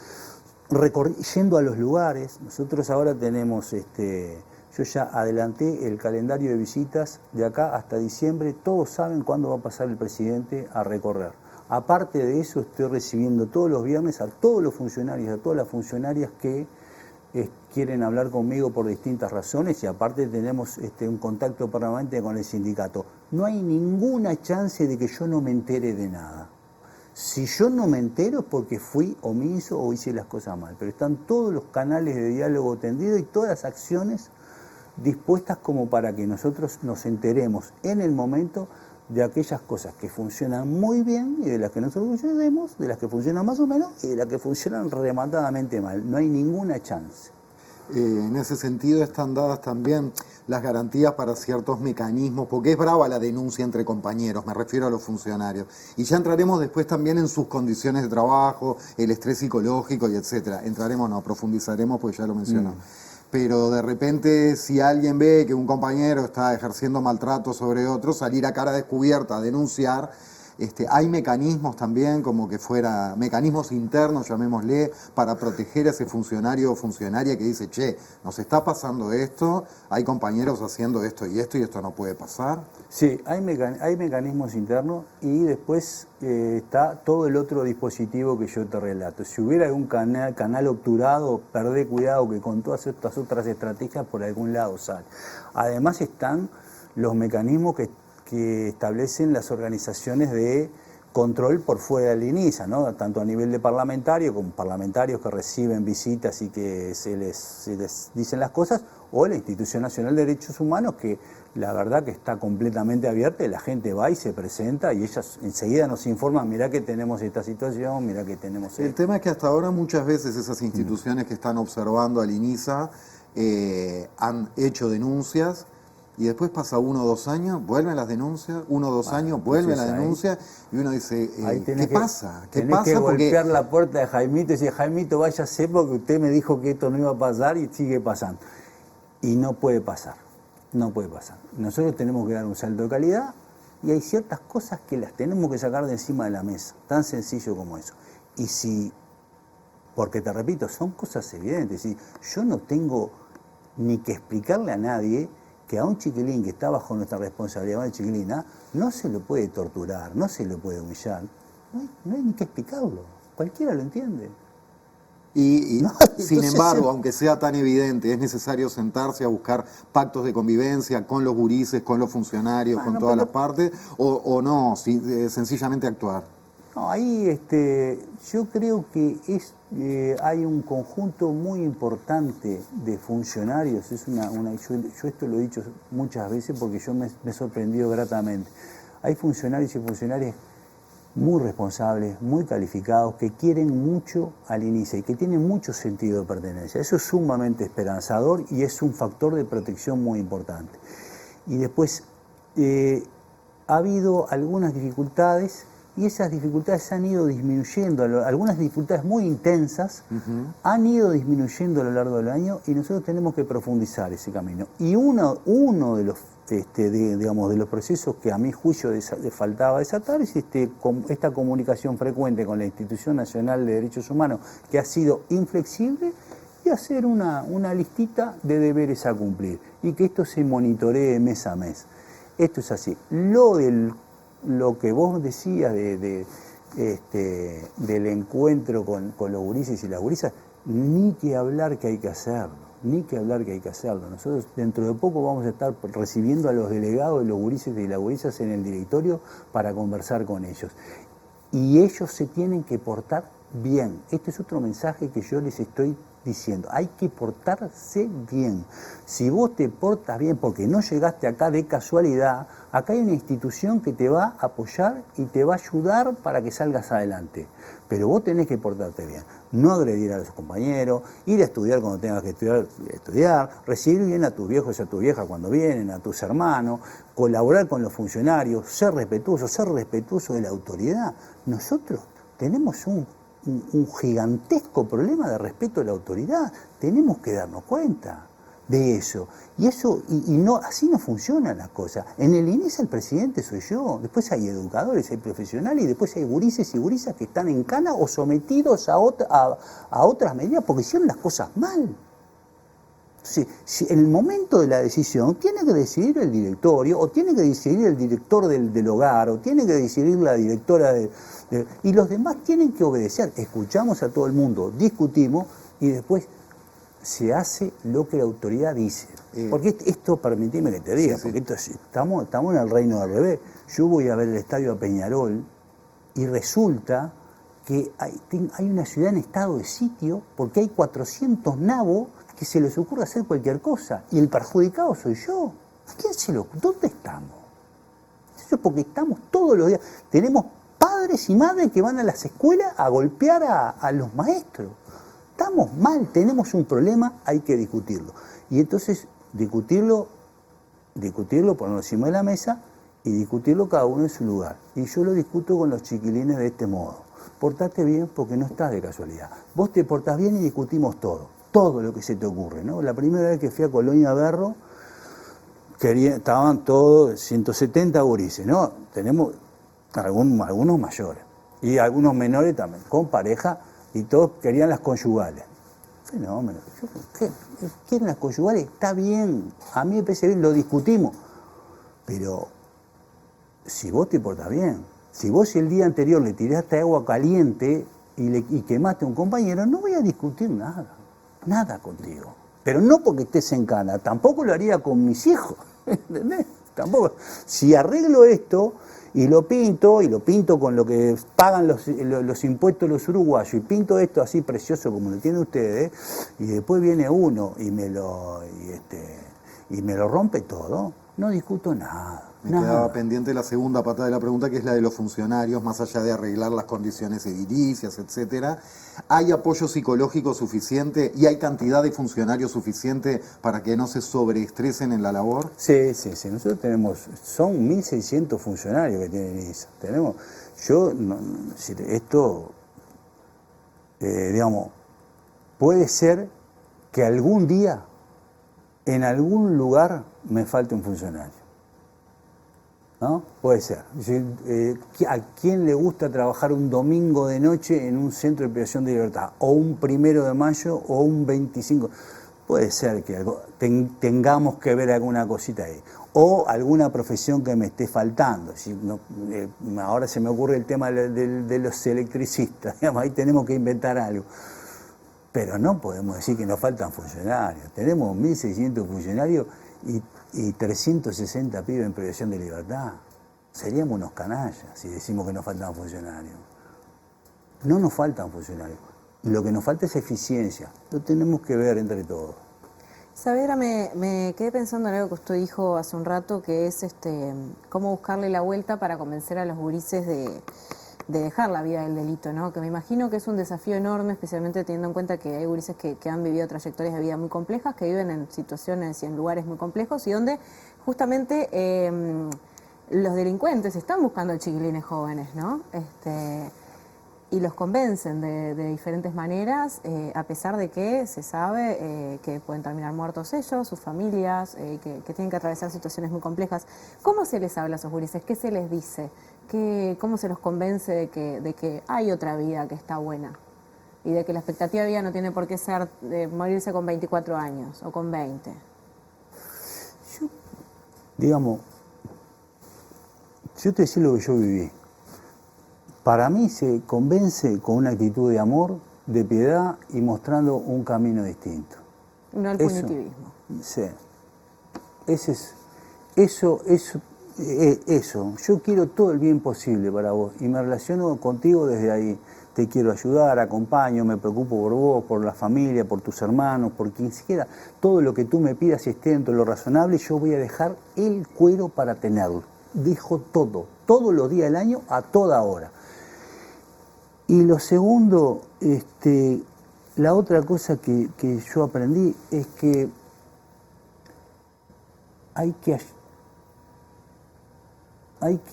yendo a los lugares. Nosotros ahora tenemos, yo ya adelanté el calendario de visitas de acá hasta diciembre, todos saben cuándo va a pasar el presidente a recorrer. Aparte de eso, estoy recibiendo todos los viernes a todos los funcionarios, a todas las funcionarias que quieren hablar conmigo por distintas razones y aparte tenemos un contacto permanente con el sindicato. No hay ninguna chance de que yo no me entere de nada. Si yo no me entero es porque fui omiso o hice las cosas mal, pero están todos los canales de diálogo tendidos y todas las acciones dispuestas como para que nosotros nos enteremos en el momento de aquellas cosas que funcionan muy bien y de las que nosotros funcionemos, de las que funcionan más o menos y de las que funcionan rematadamente mal. No hay ninguna chance. En ese sentido están dadas también las garantías para ciertos mecanismos, porque es brava la denuncia entre compañeros, me refiero a los funcionarios. Y ya entraremos después también en sus condiciones de trabajo, el estrés psicológico y etcétera. Profundizaremos, pues ya lo mencionó. Pero de repente si alguien ve que un compañero está ejerciendo maltrato sobre otro, salir a cara descubierta a denunciar, hay mecanismos también, como que fuera mecanismos internos, llamémosle, para proteger a ese funcionario o funcionaria que dice, che, nos está pasando esto, hay compañeros haciendo esto y esto no puede pasar. Sí, hay mecanismos internos y después está todo el otro dispositivo que yo te relato. Si hubiera algún canal obturado, perdé cuidado que con todas estas otras estrategias por algún lado sale. Además están los mecanismos que establecen las organizaciones de control por fuera del INISA, ¿no? Tanto a nivel de parlamentario como parlamentarios que reciben visitas y que se les dicen las cosas, o la Institución Nacional de Derechos Humanos que la verdad que está completamente abierta y la gente va y se presenta y ellas enseguida nos informan, mirá que tenemos esta situación, mirá que tenemos El tema es que hasta ahora muchas veces esas instituciones que están observando al INISA han hecho denuncias y después pasa 1 o 2 años, vuelven las denuncias, 1 o 2 años, vuelven las denuncias y uno dice, ¿qué pasa? ¿Qué tenés pasa? que Porque golpear la puerta de Jaimito y decir, Jaimito, váyase porque usted me dijo que esto no iba a pasar y sigue pasando. Y no puede pasar, no puede pasar. Nosotros tenemos que dar un salto de calidad y hay ciertas cosas que las tenemos que sacar de encima de la mesa, tan sencillo como eso. Y si, porque te repito, son cosas evidentes, y yo no tengo ni que explicarle a nadie que a un chiquilín que está bajo nuestra responsabilidad de chiquilina, no se lo puede torturar, no se lo puede humillar, no hay ni que explicarlo, cualquiera lo entiende. Y No, sin entonces, embargo, aunque sea tan evidente, es necesario sentarse a buscar pactos de convivencia con los gurises, con los funcionarios, con todas las partes, o no, sencillamente actuar. No, ahí yo creo que hay un conjunto muy importante de funcionarios. Yo esto lo he dicho muchas veces porque yo me he sorprendido gratamente. Hay funcionarios y funcionarias muy responsables, muy calificados, que quieren mucho al INISA y que tienen mucho sentido de pertenencia. Eso es sumamente esperanzador y es un factor de protección muy importante. Y después ha habido algunas dificultades y esas dificultades han ido disminuyendo, algunas dificultades muy intensas han ido disminuyendo a lo largo del año y nosotros tenemos que profundizar ese camino. Y uno de los de los procesos que a mi juicio le faltaba desatar es esta comunicación frecuente con la Institución Nacional de Derechos Humanos, que ha sido inflexible, y hacer una listita de deberes a cumplir y que esto se monitoree mes a mes. Esto es así. Lo que vos decías del encuentro con los gurises y las gurisas, ni que hablar que hay que hacerlo. Nosotros dentro de poco vamos a estar recibiendo a los delegados de los gurises y las gurisas en el directorio para conversar con ellos. Y ellos se tienen que portar bien. Este es otro mensaje que yo les estoy diciendo. Hay que portarse bien. Si vos te portas bien porque no llegaste acá de casualidad, acá hay una institución que te va a apoyar y te va a ayudar para que salgas adelante. Pero vos tenés que portarte bien. No agredir a los compañeros, ir a estudiar cuando tengas que estudiar, recibir bien a tus viejos y a tu vieja cuando vienen, a tus hermanos, colaborar con los funcionarios, ser respetuoso de la autoridad. Nosotros tenemos un gigantesco problema de respeto a la autoridad. Tenemos que darnos cuenta de eso. Y no, así no funcionan las cosas. En el INISA el presidente soy yo, después hay educadores, hay profesionales y después hay gurises y gurisas que están en cana o sometidos a otras medidas porque hicieron las cosas mal. Entonces, si en el momento de la decisión tiene que decidir el directorio o tiene que decidir el director del hogar o tiene que decidir la directora y los demás tienen que obedecer. Escuchamos a todo el mundo, discutimos y después se hace lo que la autoridad dice. Porque esto, permitime que te diga, porque estamos en el reino del revés. Yo voy a ver el estadio a Peñarol y resulta que hay una ciudad en estado de sitio porque hay 400 nabos que se les ocurre hacer cualquier cosa y el perjudicado soy yo. ¿Dónde estamos? Eso es porque estamos todos los días. Tenemos padres y madres que van a las escuelas a golpear a los maestros. Estamos mal, tenemos un problema, hay que discutirlo. Y entonces discutirlo, ponerlo encima de la mesa y discutirlo cada uno en su lugar. Y yo lo discuto con los chiquilines de este modo. Portate bien porque no estás de casualidad. Vos te portás bien y discutimos todo lo que se te ocurre, ¿no? La primera vez que fui a Colonia Berro, estaban todos 170 gurises, ¿no? Tenemos algunos mayores y algunos menores también, con pareja, y todos querían las conyugales. Fenómeno. ¿Qué? ¿Quieren las conyugales? Está bien, a mí me parece bien, lo discutimos. Pero si vos te portás bien, si vos el día anterior le tiraste agua caliente y quemaste a un compañero, no voy a discutir nada contigo. Pero no porque estés en cana, tampoco lo haría con mis hijos, ¿entendés? Tampoco. Si arreglo esto y lo pinto con lo que pagan los impuestos los uruguayos y pinto esto así precioso como lo tienen ustedes, y después viene uno y me lo rompe todo, No discuto nada. Me quedaba pendiente la segunda patada de la pregunta, que es la de los funcionarios, más allá de arreglar las condiciones edilicias, etcétera. ¿Hay apoyo psicológico suficiente y hay cantidad de funcionarios suficiente para que no se sobreestresen en la labor? Sí. Nosotros tenemos, son 1.600 funcionarios que tiene INISA. Digamos, puede ser que algún día, en algún lugar, me falte un funcionario. ¿No? Puede ser. ¿A quién le gusta trabajar un domingo de noche en un centro de privación de libertad? O un 1 de mayo o un 25. Puede ser que tengamos que ver alguna cosita ahí. O alguna profesión que me esté faltando. Ahora se me ocurre el tema de los electricistas. Digamos, ahí tenemos que inventar algo. Pero no podemos decir que nos faltan funcionarios. Tenemos 1.600 funcionarios y 360 pibes en privación de libertad. Seríamos unos canallas si decimos que nos faltan funcionarios. No nos faltan funcionarios. Lo que nos falta es eficiencia. Lo tenemos que ver entre todos. Saavedra, me quedé pensando en algo que usted dijo hace un rato, que es cómo buscarle la vuelta para convencer a los gurises de dejar la vida del delito, ¿no? Que me imagino que es un desafío enorme, especialmente teniendo en cuenta que hay gurises que han vivido trayectorias de vida muy complejas, que viven en situaciones y en lugares muy complejos y donde justamente los delincuentes están buscando chiquilines jóvenes, ¿no? Y los convencen de diferentes maneras, a pesar de que se sabe que pueden terminar muertos ellos, sus familias, que tienen que atravesar situaciones muy complejas. ¿Cómo se les habla a esos gurises? ¿Qué se les dice? ¿Cómo se los convence de que hay otra vida que está buena? Y de que la expectativa de vida no tiene por qué ser de morirse con 24 años o con 20. Yo te decía lo que yo viví. Para mí se convence con una actitud de amor, de piedad y mostrando un camino distinto. No el punitivismo. Sí. Eso. Yo quiero todo el bien posible para vos y me relaciono contigo desde ahí. Te quiero ayudar, acompaño, me preocupo por vos, por la familia, por tus hermanos, por quien siquiera. Todo lo que tú me pidas, si esté dentro de lo razonable, yo voy a dejar el cuero para tenerlo. Dejo todo, todos los días del año, a toda hora. Y lo segundo, la otra cosa que yo aprendí es que hay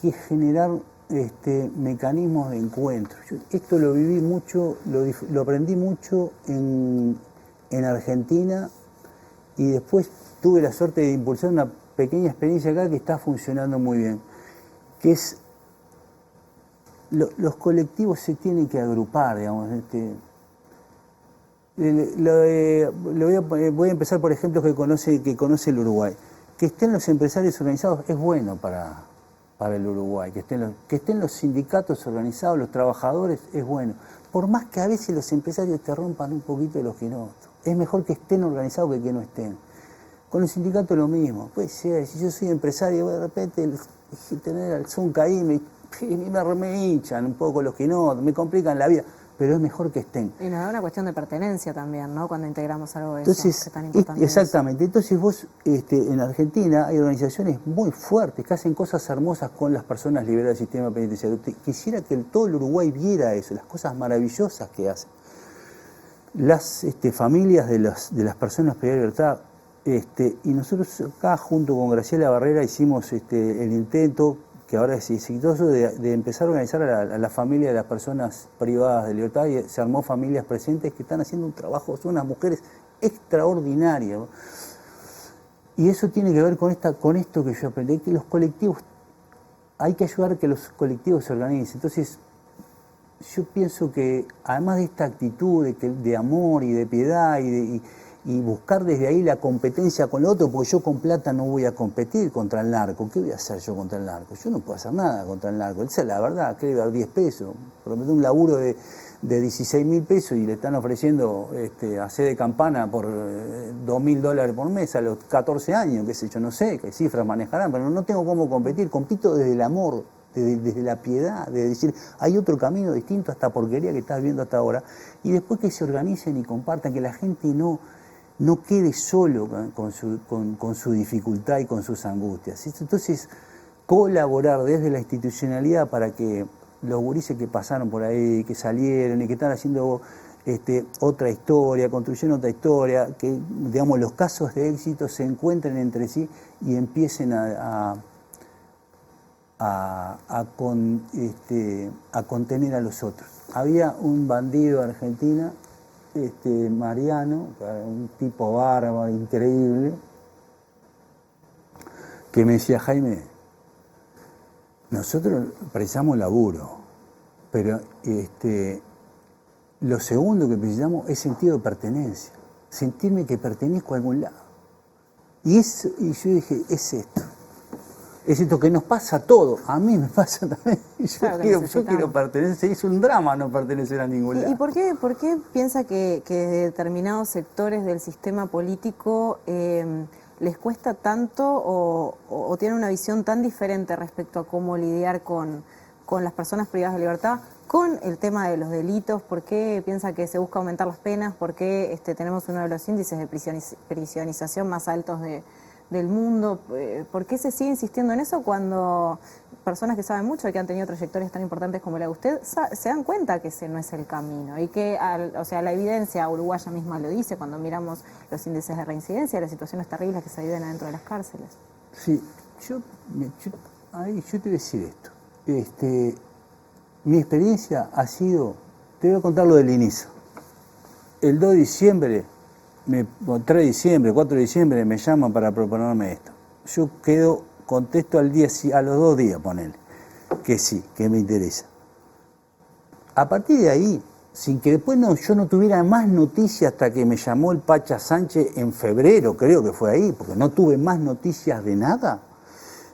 que generar mecanismos de encuentro. Esto lo viví mucho, lo aprendí mucho en Argentina y después tuve la suerte de impulsar una pequeña experiencia acá que está funcionando muy bien, que es los colectivos se tienen que agrupar, digamos. Voy a empezar por ejemplos que conoce el Uruguay. Que estén los empresarios organizados es bueno para el Uruguay. Que estén los sindicatos organizados, los trabajadores, es bueno. Por más que a veces los empresarios te rompan un poquito los quilombos. Es mejor que estén organizados que no estén. Con los sindicatos lo mismo. Puede ser, si yo soy empresario, de repente tener al Zunca ahí me hinchan un poco los que no, me complican la vida, pero es mejor que estén. Y nos da una cuestión de pertenencia también, ¿no? Cuando integramos algo de entonces, eso, que tan importante exactamente. Entonces vos, en Argentina hay organizaciones muy fuertes que hacen cosas hermosas con las personas liberadas del sistema penitenciario. Quisiera que todo el Uruguay viera eso, las cosas maravillosas que hacen. Las familias de las personas privadas de libertad, y nosotros acá junto con Graciela Barrera hicimos el intento, que ahora es exitoso, de empezar a organizar a la familia de las personas privadas de libertad, y se armó Familias Presentes que están haciendo un trabajo, son unas mujeres extraordinarias. Y eso tiene que ver con esto que yo aprendí, que los colectivos, hay que ayudar a que los colectivos se organicen. Entonces, yo pienso que además de esta actitud de amor y de piedad y buscar desde ahí la competencia con el otro, porque yo con plata no voy a competir contra el narco. ¿Qué voy a hacer yo contra el narco? Yo no puedo hacer nada contra el narco. Esa es la verdad, que le dar 10 pesos. Promete un laburo de 16.000 pesos y le están ofreciendo a sede campana por $2.000 por mes a los 14 años, qué sé yo, no sé qué cifras manejarán, pero no tengo cómo competir. Compito desde el amor, desde la piedad, de decir, hay otro camino distinto a esta porquería que estás viendo hasta ahora. Y después que se organicen y compartan, que la gente no no quede solo con su dificultad y con sus angustias. Entonces, colaborar desde la institucionalidad para que los gurises que pasaron por ahí, que salieron y que están haciendo otra historia, construyeron otra historia, que digamos los casos de éxito se encuentren entre sí y empiecen a contener a los otros. Había un bandido de Argentina, Mariano, un tipo bárbaro, increíble, que me decía: Jaime, nosotros precisamos laburo, pero lo segundo que precisamos es sentido de pertenencia, sentirme que pertenezco a algún lado. Y yo dije, es esto que nos pasa a todos, a mí me pasa también. Yo quiero pertenecer, es un drama no pertenecer a ningún lado. ¿Y por qué piensa que determinados sectores del sistema político les cuesta tanto o tienen una visión tan diferente respecto a cómo lidiar con las personas privadas de libertad, con el tema de los delitos? ¿Por qué piensa que se busca aumentar las penas? ¿Por qué tenemos uno de los índices de prisionización más altos del mundo? ¿Por qué se sigue insistiendo en eso cuando personas que saben mucho y que han tenido trayectorias tan importantes como la de usted se dan cuenta que ese no es el camino? Y que, la evidencia uruguaya misma lo dice cuando miramos los índices de reincidencia, las situaciones terribles que se viven adentro de las cárceles. Sí, yo te voy a decir esto. Mi experiencia ha sido, te voy a contar lo del INISA. El 2 de diciembre, 3 de diciembre, 4 de diciembre me llaman para proponerme esto. Yo contesto a los 2 días, ponele, que sí, que me interesa. A partir de ahí, sin que después yo no tuviera más noticias hasta que me llamó el Pacha Sánchez en febrero, creo que fue ahí, porque no tuve más noticias de nada.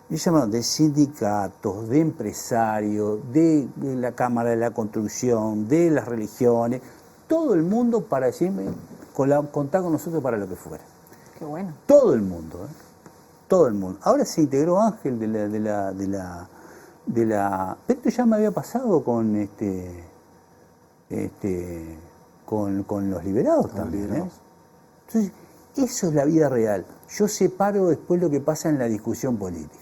Me llamaron de sindicatos, de empresarios, de la Cámara de la Construcción, de las religiones, todo el mundo para decirme, contar con nosotros para lo que fuera. Qué bueno. Todo el mundo, todo el mundo. Ahora se integró Ángel de la pero esto ya me había pasado con los liberados también. Entonces, eso es la vida real. Yo separo después lo que pasa en la discusión política.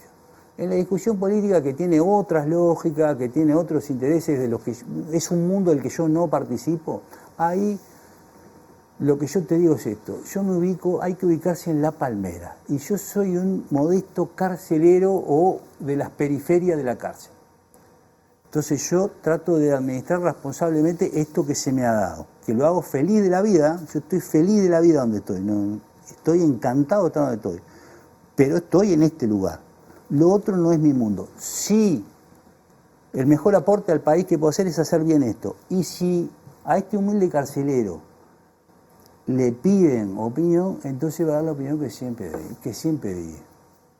En la discusión política, que tiene otras lógicas, que tiene otros intereses, de los que es un mundo del que yo no participo, ahí lo que yo te digo es esto: yo me ubico, hay que ubicarse en La Palmera, y yo soy un modesto carcelero o de las periferias de la cárcel. Entonces yo trato de administrar responsablemente esto que se me ha dado, que lo hago feliz de la vida. Yo estoy feliz de la vida donde estoy, no, estoy encantado de estar donde estoy, pero estoy en este lugar. Lo otro no es mi mundo. Sí, el mejor aporte al país que puedo hacer es hacer bien esto. Y si a este humilde carcelero le piden opinión, entonces va a dar la opinión que siempre di.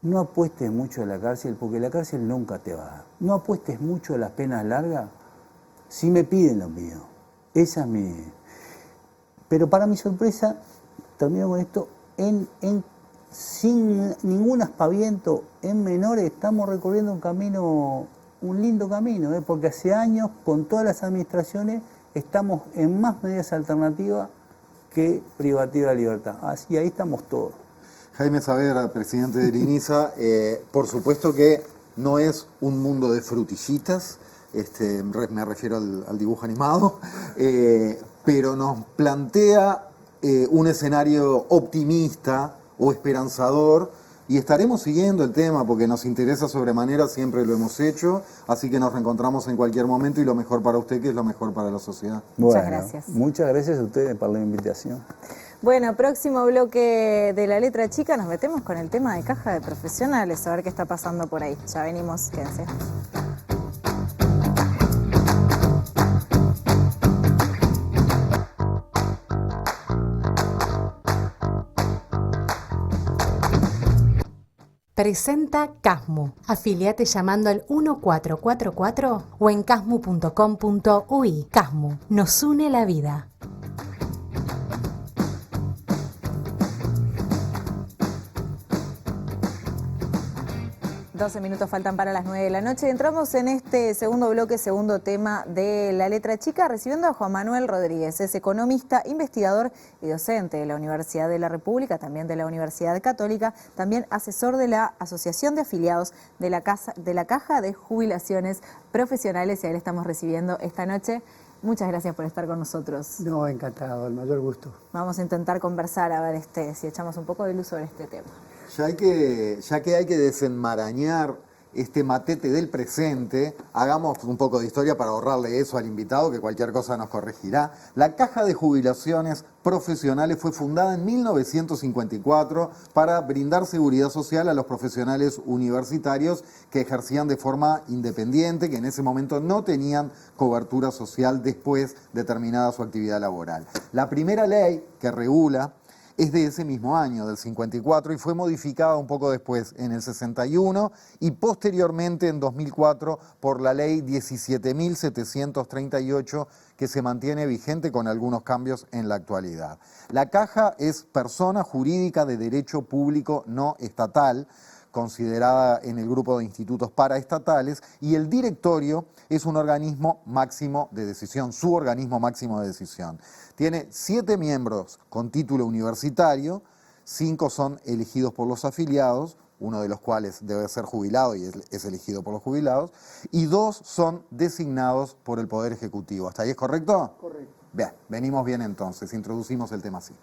No apuestes mucho a la cárcel, porque la cárcel nunca te va a dar. No apuestes mucho a las penas largas, si me piden la opinión. Esa es mi... Pero para mi sorpresa, termino con esto, sin ningún aspaviento, en menores, estamos recorriendo un lindo camino, porque hace años, con todas las administraciones, estamos en más medidas alternativas que privativa de libertad. Así ahí estamos todos. Jaime Saavedra, presidente del INISA, por supuesto que no es un mundo de frutillitas, me refiero al dibujo animado, pero nos plantea un escenario optimista o esperanzador, y estaremos siguiendo el tema porque nos interesa sobremanera, siempre lo hemos hecho, así que nos reencontramos en cualquier momento, y lo mejor para usted, que es lo mejor para la sociedad. Muchas gracias. Muchas gracias a ustedes por la invitación. Bueno, próximo bloque de La Letra Chica, nos metemos con el tema de caja de profesionales, a ver qué está pasando por ahí. Ya venimos, quédense. Presenta Casmu. Afiliate llamando al 1444 o en casmu.com.uy. Casmu, nos une la vida. 12 minutos faltan para las 9 de la noche. Entramos en este segundo bloque, segundo tema de La Letra Chica, recibiendo a Juan Manuel Rodríguez. Es economista, investigador y docente de la Universidad de la República, también de la Universidad Católica, también asesor de la Asociación de Afiliados de la Caja de Jubilaciones Profesionales. Y a él estamos recibiendo esta noche. Muchas gracias por estar con nosotros. No, encantado, el mayor gusto. Vamos a intentar conversar, a ver si echamos un poco de luz sobre este tema. Ya que hay que desenmarañar este matete del presente, hagamos un poco de historia para ahorrarle eso al invitado, que cualquier cosa nos corregirá. La Caja de Jubilaciones Profesionales fue fundada en 1954 para brindar seguridad social a los profesionales universitarios que ejercían de forma independiente, que en ese momento no tenían cobertura social después de terminada su actividad laboral. La primera ley que regula es de ese mismo año, del 54, y fue modificada un poco después, en el 61, y posteriormente en 2004 por la ley 17.738, que se mantiene vigente con algunos cambios en la actualidad. La Caja es persona jurídica de derecho público no estatal, considerada en el grupo de institutos paraestatales, y el directorio es un organismo máximo de decisión, su organismo máximo de decisión. Tiene 7 miembros con título universitario, 5 son elegidos por los afiliados, uno de los cuales debe ser jubilado y es elegido por los jubilados, y 2 son designados por el Poder Ejecutivo. ¿Hasta ahí es correcto? Correcto. Bien, venimos bien entonces, introducimos el tema así.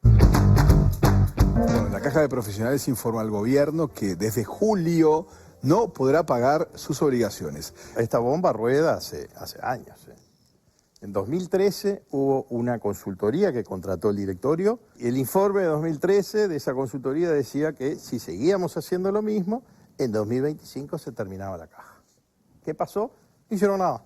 Bueno, la Caja de Profesionales informa al gobierno que desde julio no podrá pagar sus obligaciones. Esta bomba rueda hace años. En 2013 hubo una consultoría que contrató el directorio. El informe de 2013 de esa consultoría decía que si seguíamos haciendo lo mismo, en 2025 se terminaba la caja. ¿Qué pasó? No hicieron nada.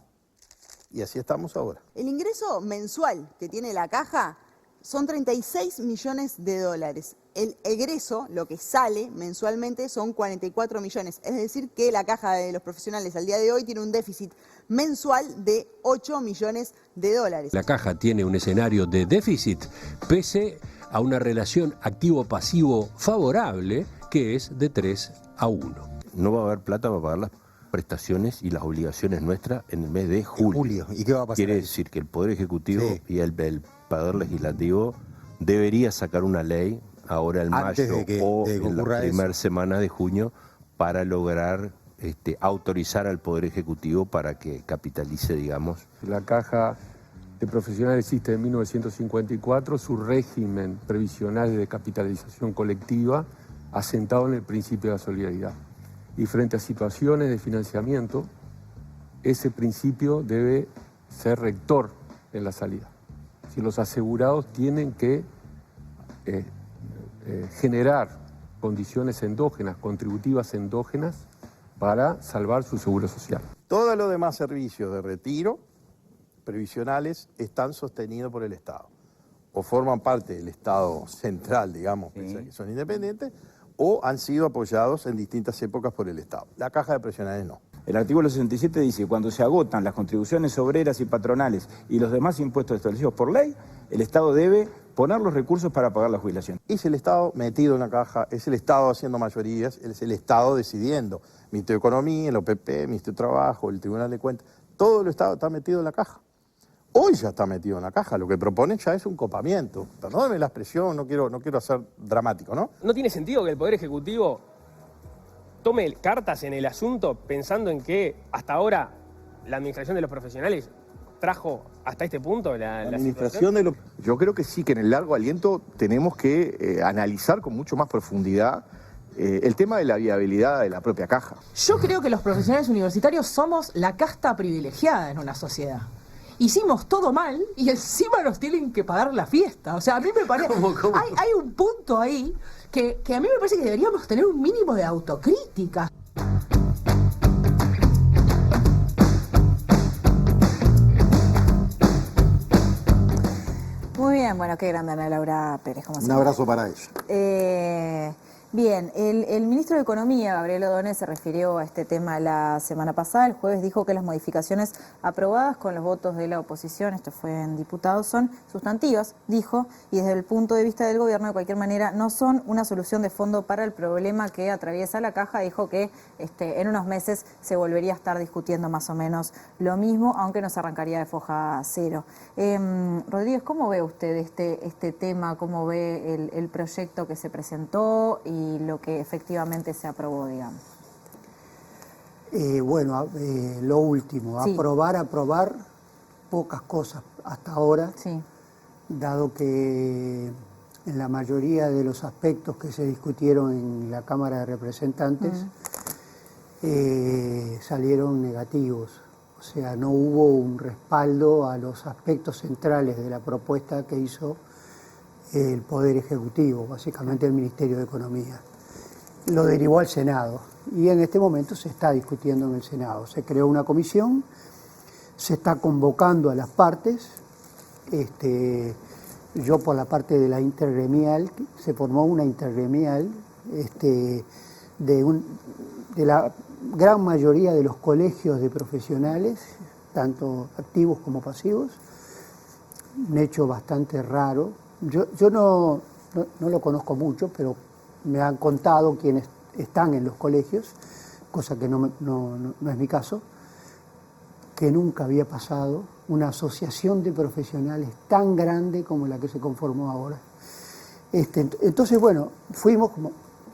Y así estamos ahora. El ingreso mensual que tiene la caja son 36 millones de dólares. El egreso, lo que sale mensualmente, son 44 millones. Es decir, que la Caja de los Profesionales al día de hoy tiene un déficit mensual de 8 millones de dólares. La Caja tiene un escenario de déficit pese a una relación activo-pasivo favorable que es de 3-1. No va a haber plata para pagar las prestaciones y las obligaciones nuestras en el mes de julio. ¿Y qué va a pasar? Quiere decir que el Poder Ejecutivo y el Poder Legislativo debería sacar una ley ahora en mayo o en la primera semana de junio para lograr autorizar al Poder Ejecutivo para que capitalice, digamos. La Caja de Profesionales existe en 1954, su régimen previsional de capitalización colectiva asentado en el principio de la solidaridad. Y frente a situaciones de financiamiento, ese principio debe ser rector en la salida. Si los asegurados tienen que generar condiciones endógenas, contributivas endógenas, para salvar su seguro social. Todos los demás servicios de retiro previsionales están sostenidos por el Estado. O forman parte del Estado central, digamos, que son independientes, o han sido apoyados en distintas épocas por el Estado. La Caja de Profesionales no. El artículo 67 dice que cuando se agotan las contribuciones obreras y patronales y los demás impuestos establecidos por ley, el Estado debe poner los recursos para pagar la jubilación. Es el Estado metido en la caja, es el Estado haciendo mayorías, es el Estado decidiendo. Ministerio de Economía, el OPP, el Ministerio de Trabajo, el Tribunal de Cuentas, todo el Estado está metido en la caja. Hoy ya está metido en la caja, lo que proponen ya es un copamiento. Perdónenme la expresión, no quiero ser dramático, ¿no? No tiene sentido que el Poder Ejecutivo tome cartas en el asunto pensando en que hasta ahora la administración de los profesionales trajo hasta este punto la administración de los... Yo creo que sí, que en el largo aliento tenemos que analizar con mucho más profundidad el tema de la viabilidad de la propia caja. Yo creo que los profesionales universitarios somos la casta privilegiada en una sociedad. Hicimos todo mal y encima nos tienen que pagar la fiesta. O sea, a mí me parece... ¿Cómo? Hay un punto ahí que a mí me parece que deberíamos tener un mínimo de autocrítica. Muy bien, bueno, qué grande Ana Laura Pérez, como Un abrazo para ella. Bien, el ministro de Economía, Gabriel Ordóñez, se refirió a este tema la semana pasada. El jueves dijo que las modificaciones aprobadas con los votos de la oposición, esto fue en diputados, son sustantivas, dijo, y desde el punto de vista del gobierno, de cualquier manera, no son una solución de fondo para el problema que atraviesa la caja. Dijo que en unos meses se volvería a estar discutiendo más o menos lo mismo, aunque no se arrancaría de foja cero. Rodríguez, ¿cómo ve usted este tema? ¿Cómo ve el proyecto que se presentó y lo que efectivamente se aprobó, digamos? Lo último, sí. aprobar pocas cosas hasta ahora, sí. Dado que en la mayoría de los aspectos que se discutieron en la Cámara de Representantes salieron negativos. O sea, no hubo un respaldo a los aspectos centrales de la propuesta que hizo el Poder Ejecutivo, básicamente el Ministerio de Economía. Lo derivó al Senado y en este momento se está discutiendo en el Senado. Se creó una comisión, se está convocando a las partes. Yo por la parte de la intergremial, se formó una intergremial de la gran mayoría de los colegios de profesionales, tanto activos como pasivos, un hecho bastante raro. Yo no lo conozco mucho, pero me han contado quienes están en los colegios, cosa que no es mi caso, que nunca había pasado una asociación de profesionales tan grande como la que se conformó ahora. Entonces, fuimos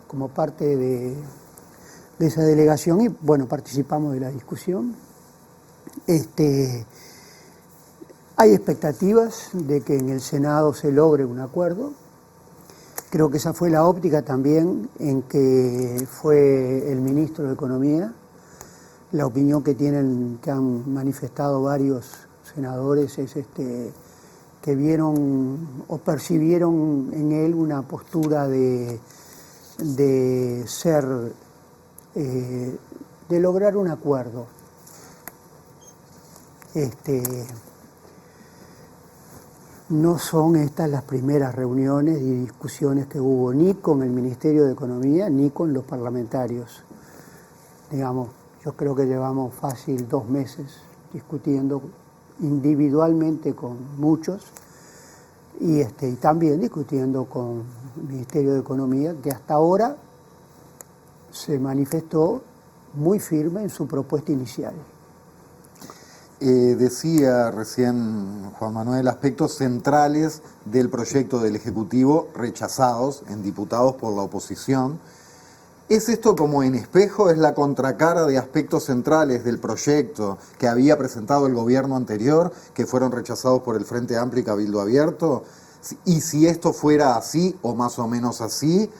como parte de esa delegación y, participamos de la discusión. Hay expectativas de que en el Senado se logre un acuerdo. Creo que esa fue la óptica también en que fue el ministro de Economía. La opinión que han manifestado varios senadores es que vieron o percibieron en él una postura de lograr un acuerdo. No son estas las primeras reuniones y discusiones que hubo ni con el Ministerio de Economía ni con los parlamentarios. Digamos, yo creo que llevamos fácil 2 meses discutiendo individualmente con muchos y también discutiendo con el Ministerio de Economía, que hasta ahora se manifestó muy firme en su propuesta inicial. Decía recién Juan Manuel aspectos centrales del proyecto del Ejecutivo rechazados en diputados por la oposición. ¿Es esto como en espejo? ¿Es la contracara de aspectos centrales del proyecto que había presentado el gobierno anterior, que fueron rechazados por el Frente Amplio y Cabildo Abierto? Y si esto fuera así o más o menos así,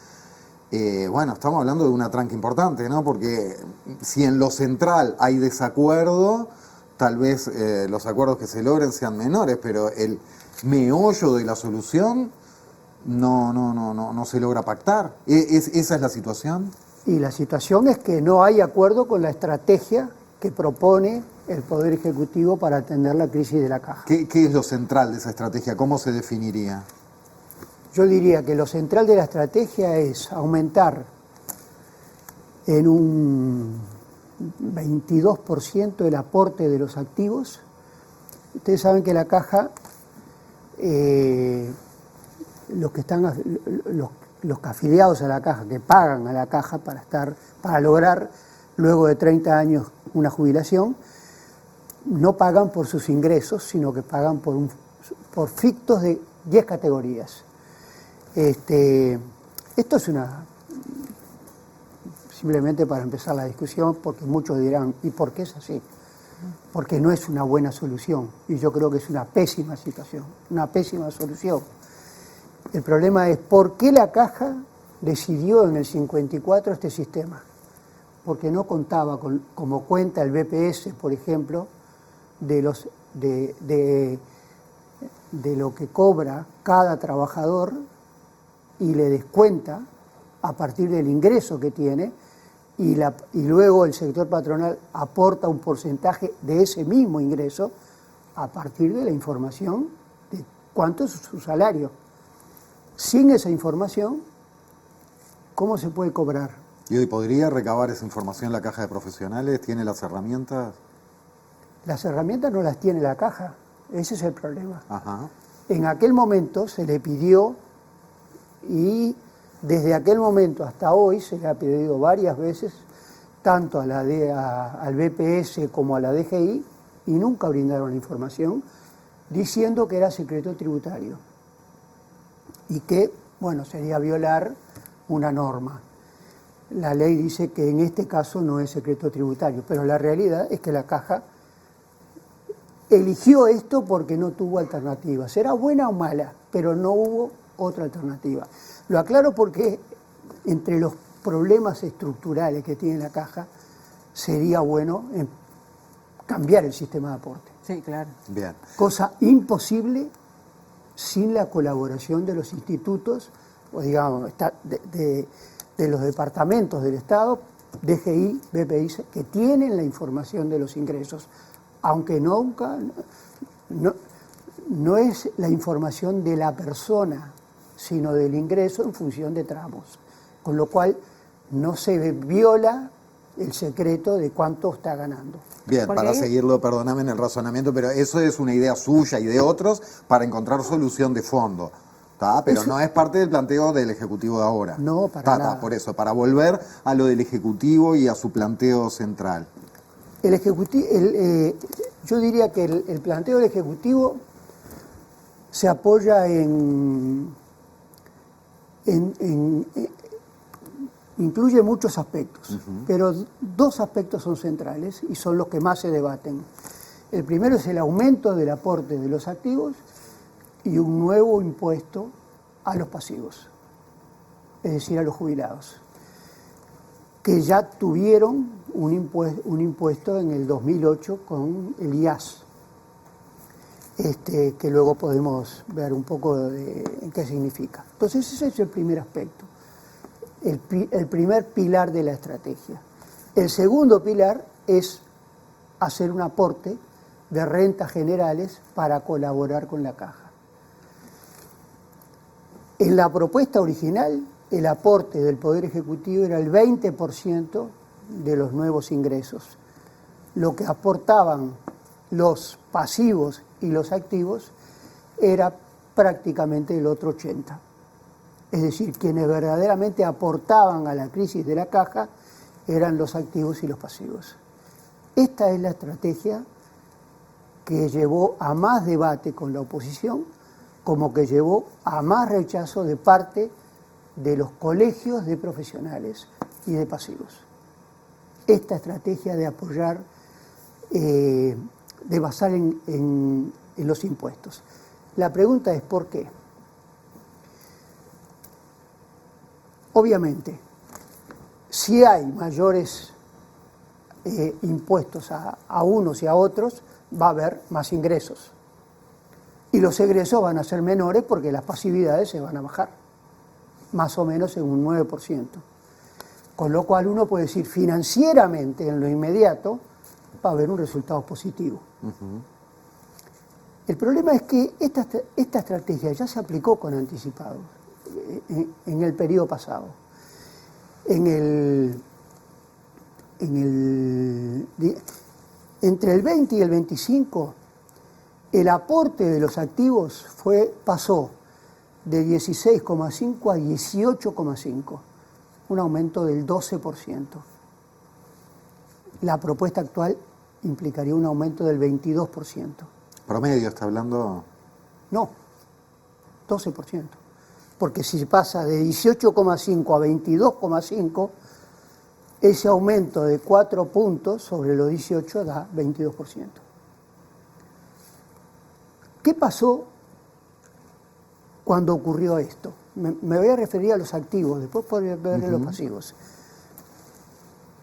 estamos hablando de una tranca importante, ¿no? Porque si en lo central hay desacuerdo, tal vez los acuerdos que se logren sean menores, pero el meollo de la solución no se logra pactar. ¿Esa es la situación? Y la situación es que no hay acuerdo con la estrategia que propone el Poder Ejecutivo para atender la crisis de la caja. ¿Qué es lo central de esa estrategia? ¿Cómo se definiría? Yo diría que lo central de la estrategia es aumentar en un 22% el aporte de los activos. Ustedes saben que la caja, los afiliados a la caja, que pagan a la caja para lograr luego de 30 años una jubilación, no pagan por sus ingresos, sino que pagan por fictos de 10 categorías. Esto es simplemente para empezar la discusión, porque muchos dirán, ¿y por qué es así? Porque no es una buena solución, y yo creo que es una pésima situación, una pésima solución. El problema es por qué la Caja decidió en el 54 este sistema. Porque no contaba como cuenta el BPS, por ejemplo, de lo que cobra cada trabajador y le descuenta a partir del ingreso que tiene, y luego el sector patronal aporta un porcentaje de ese mismo ingreso a partir de la información de cuánto es su salario. Sin esa información ¿Cómo se puede cobrar? ¿Y hoy podría recabar esa información la caja de profesionales? ¿Tiene las herramientas? Las herramientas no las tiene la caja, ese es el problema. Ajá. En aquel momento se le pidió, y desde aquel momento hasta hoy se le ha pedido varias veces, tanto al BPS como a la DGI, y nunca brindaron la información, diciendo que era secreto tributario y que, bueno, sería violar una norma. La ley dice que en este caso no es secreto tributario, pero la realidad es que la caja eligió esto porque no tuvo alternativa. Será buena o mala, pero no hubo otra alternativa. Lo aclaro porque entre los problemas estructurales que tiene la caja, sería bueno cambiar el sistema de aporte. Sí, claro. Bien. Cosa imposible sin la colaboración de los institutos, o digamos, de los departamentos del Estado, DGI, BPI, que tienen la información de los ingresos, aunque nunca, no es la información de la persona, sino del ingreso en función de tramos, con lo cual no se viola el secreto de cuánto está ganando. Bien, para seguirlo, perdóname en el razonamiento, pero eso es una idea suya y de otros para encontrar solución de fondo. ¿Tá? Pero no es parte del planteo del Ejecutivo de ahora. No, para nada. Por eso, para volver a lo del Ejecutivo y a su planteo central. El Ejecutivo, yo diría que el planteo del Ejecutivo se apoya incluye muchos aspectos, pero dos aspectos son centrales y son los que más se debaten. El primero es el aumento del aporte de los activos y un nuevo impuesto a los pasivos, es decir, a los jubilados, que ya tuvieron un impuesto en el 2008 con el IAS, que luego podemos ver un poco en qué significa. Entonces ese es el primer aspecto, el primer pilar de la estrategia. El segundo pilar es hacer un aporte de rentas generales para colaborar con la caja. En la propuesta original, el aporte del Poder Ejecutivo era el 20% de los nuevos ingresos. Lo que aportaban los pasivos y los activos era prácticamente el otro 80%. Es decir, quienes verdaderamente aportaban a la crisis de la caja eran los activos y los pasivos. Esta es la estrategia que llevó a más debate con la oposición, como que llevó a más rechazo de parte de los colegios de profesionales y de pasivos. Esta estrategia de apoyar, de basar en los impuestos. La pregunta es ¿por qué? Obviamente, si hay mayores impuestos a unos y a otros, va a haber más ingresos. Y los egresos van a ser menores porque las pasividades se van a bajar, más o menos en un 9%. Con lo cual uno puede decir, financieramente, en lo inmediato, va a haber un resultado positivo. El problema es que esta estrategia ya se aplicó con anticipado en el periodo pasado. Entre el 20 y el 25, el aporte de los activos pasó de 16,5 a 18,5, un aumento del 12%. La propuesta actual implicaría un aumento del 22%. ¿Promedio está hablando? No, 12%. Porque si pasa de 18,5 a 22,5, ese aumento de 4 puntos sobre los 18 da 22%. ¿Qué pasó cuando ocurrió esto? Me voy a referir a los activos, después podría ver los pasivos.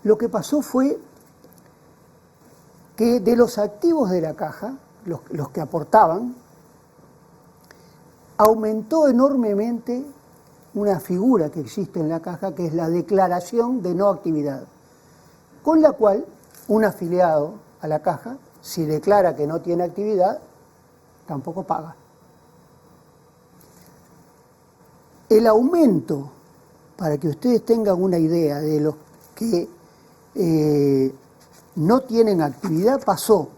Lo que pasó fue que de los activos de la caja, los que aportaban, aumentó enormemente una figura que existe en la caja, que es la declaración de no actividad, con la cual un afiliado a la caja, si declara que no tiene actividad, tampoco paga. El aumento para que ustedes tengan una idea de los que no tienen actividad, pasó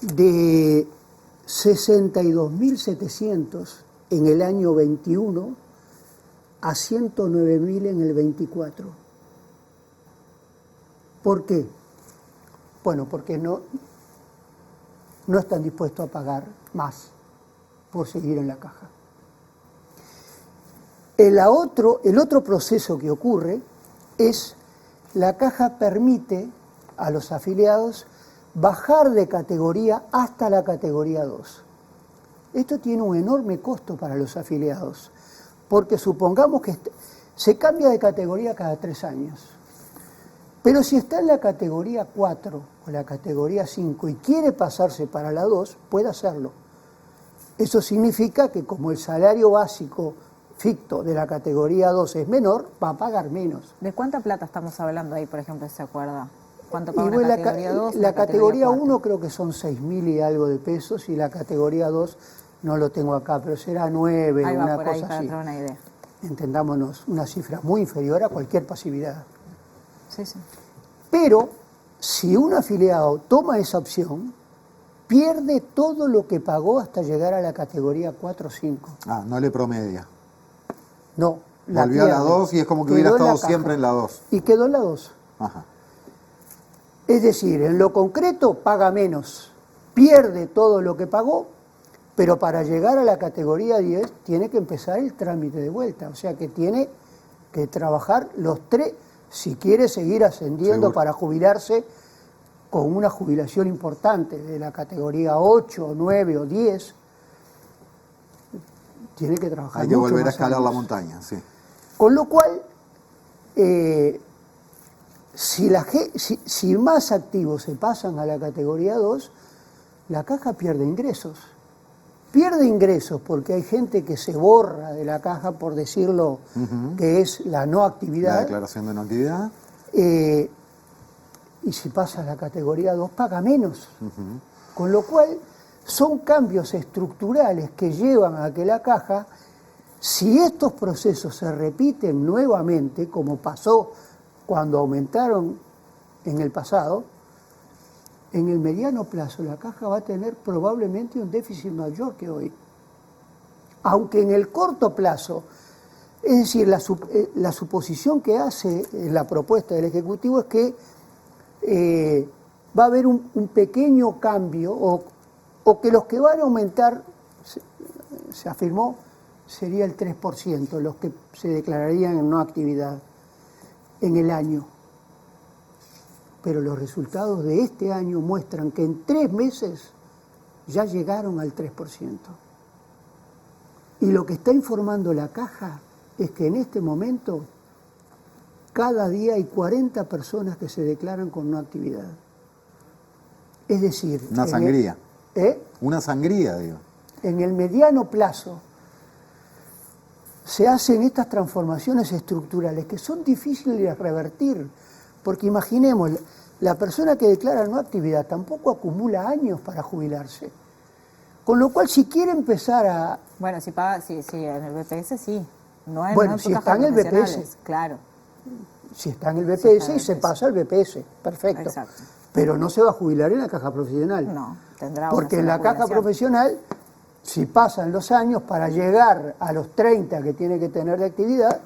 de 62.700 en el año 21 a 109.000 en el 24. ¿Por qué? Bueno, porque no están dispuestos a pagar más por seguir en la caja. El otro proceso que ocurre es la caja permite a los afiliados bajar de categoría hasta la categoría 2. Esto tiene un enorme costo para los afiliados, porque supongamos que se cambia de categoría cada 3 años. Pero si está en la categoría 4 o la categoría 5 y quiere pasarse para la 2, puede hacerlo. Eso significa que como el salario básico ficto de la categoría 2 es menor, va a pagar menos. ¿De cuánta plata estamos hablando ahí, por ejemplo, se acuerda? ¿Cuánto paga la categoría 2? La categoría 1 creo que son 6.000 y algo de pesos, y la categoría 2 no lo tengo acá, pero será 9, ahí una por cosa ahí para así. tener una idea. Entendámonos, una cifra muy inferior a cualquier pasividad. Sí, sí. Pero si un afiliado toma esa opción, pierde todo lo que pagó hasta llegar a la categoría 4 o 5. Ah, no le promedia. No. Volvió a la 2 y es como que hubiera estado siempre en la 2. Y quedó en la 2. Ajá. Es decir, en lo concreto paga menos, pierde todo lo que pagó, pero para llegar a la categoría 10 tiene que empezar el trámite de vuelta. O sea que tiene que trabajar los 3, si quiere seguir ascendiendo. Seguro. Para jubilarse con una jubilación importante de la categoría 8, 9 o 10, tiene que trabajar. Hay que volver a escalar la montaña, sí. Con lo cual, si más activos se pasan a la categoría 2, la caja pierde ingresos. Pierde ingresos porque hay gente que se borra de la caja, por decirlo, que es la no actividad. La declaración de no actividad. Y si pasa a la categoría 2, paga menos. Con lo cual, son cambios estructurales que llevan a que la caja, si estos procesos se repiten nuevamente, como pasó cuando aumentaron en el pasado, en el mediano plazo la caja va a tener probablemente un déficit mayor que hoy. Aunque en el corto plazo, es decir, la suposición que hace la propuesta del Ejecutivo es que va a haber un pequeño cambio, o que los que van a aumentar, se afirmó, sería el 3%, los que se declararían en no actividad en el año. Pero los resultados de este año muestran que en 3 meses ya llegaron al 3%. Y lo que está informando la caja es que en este momento cada día hay 40 personas que se declaran con no actividad. Es decir... Una sangría. Una sangría, digo. En el mediano plazo se hacen estas transformaciones estructurales que son difíciles de revertir, porque imaginemos, la persona que declara no actividad tampoco acumula años para jubilarse. Con lo cual, si quiere empezar a... Bueno, si paga, sí, en el BPS sí. No es, bueno, no si está en el BPS. Claro. Si está en el BPS y se pasa al BPS, perfecto. Exacto. Pero no se va a jubilar en la caja profesional. No, tendrá porque en la caja profesional, si pasan los años, para llegar a los 30 que tiene que tener de actividad,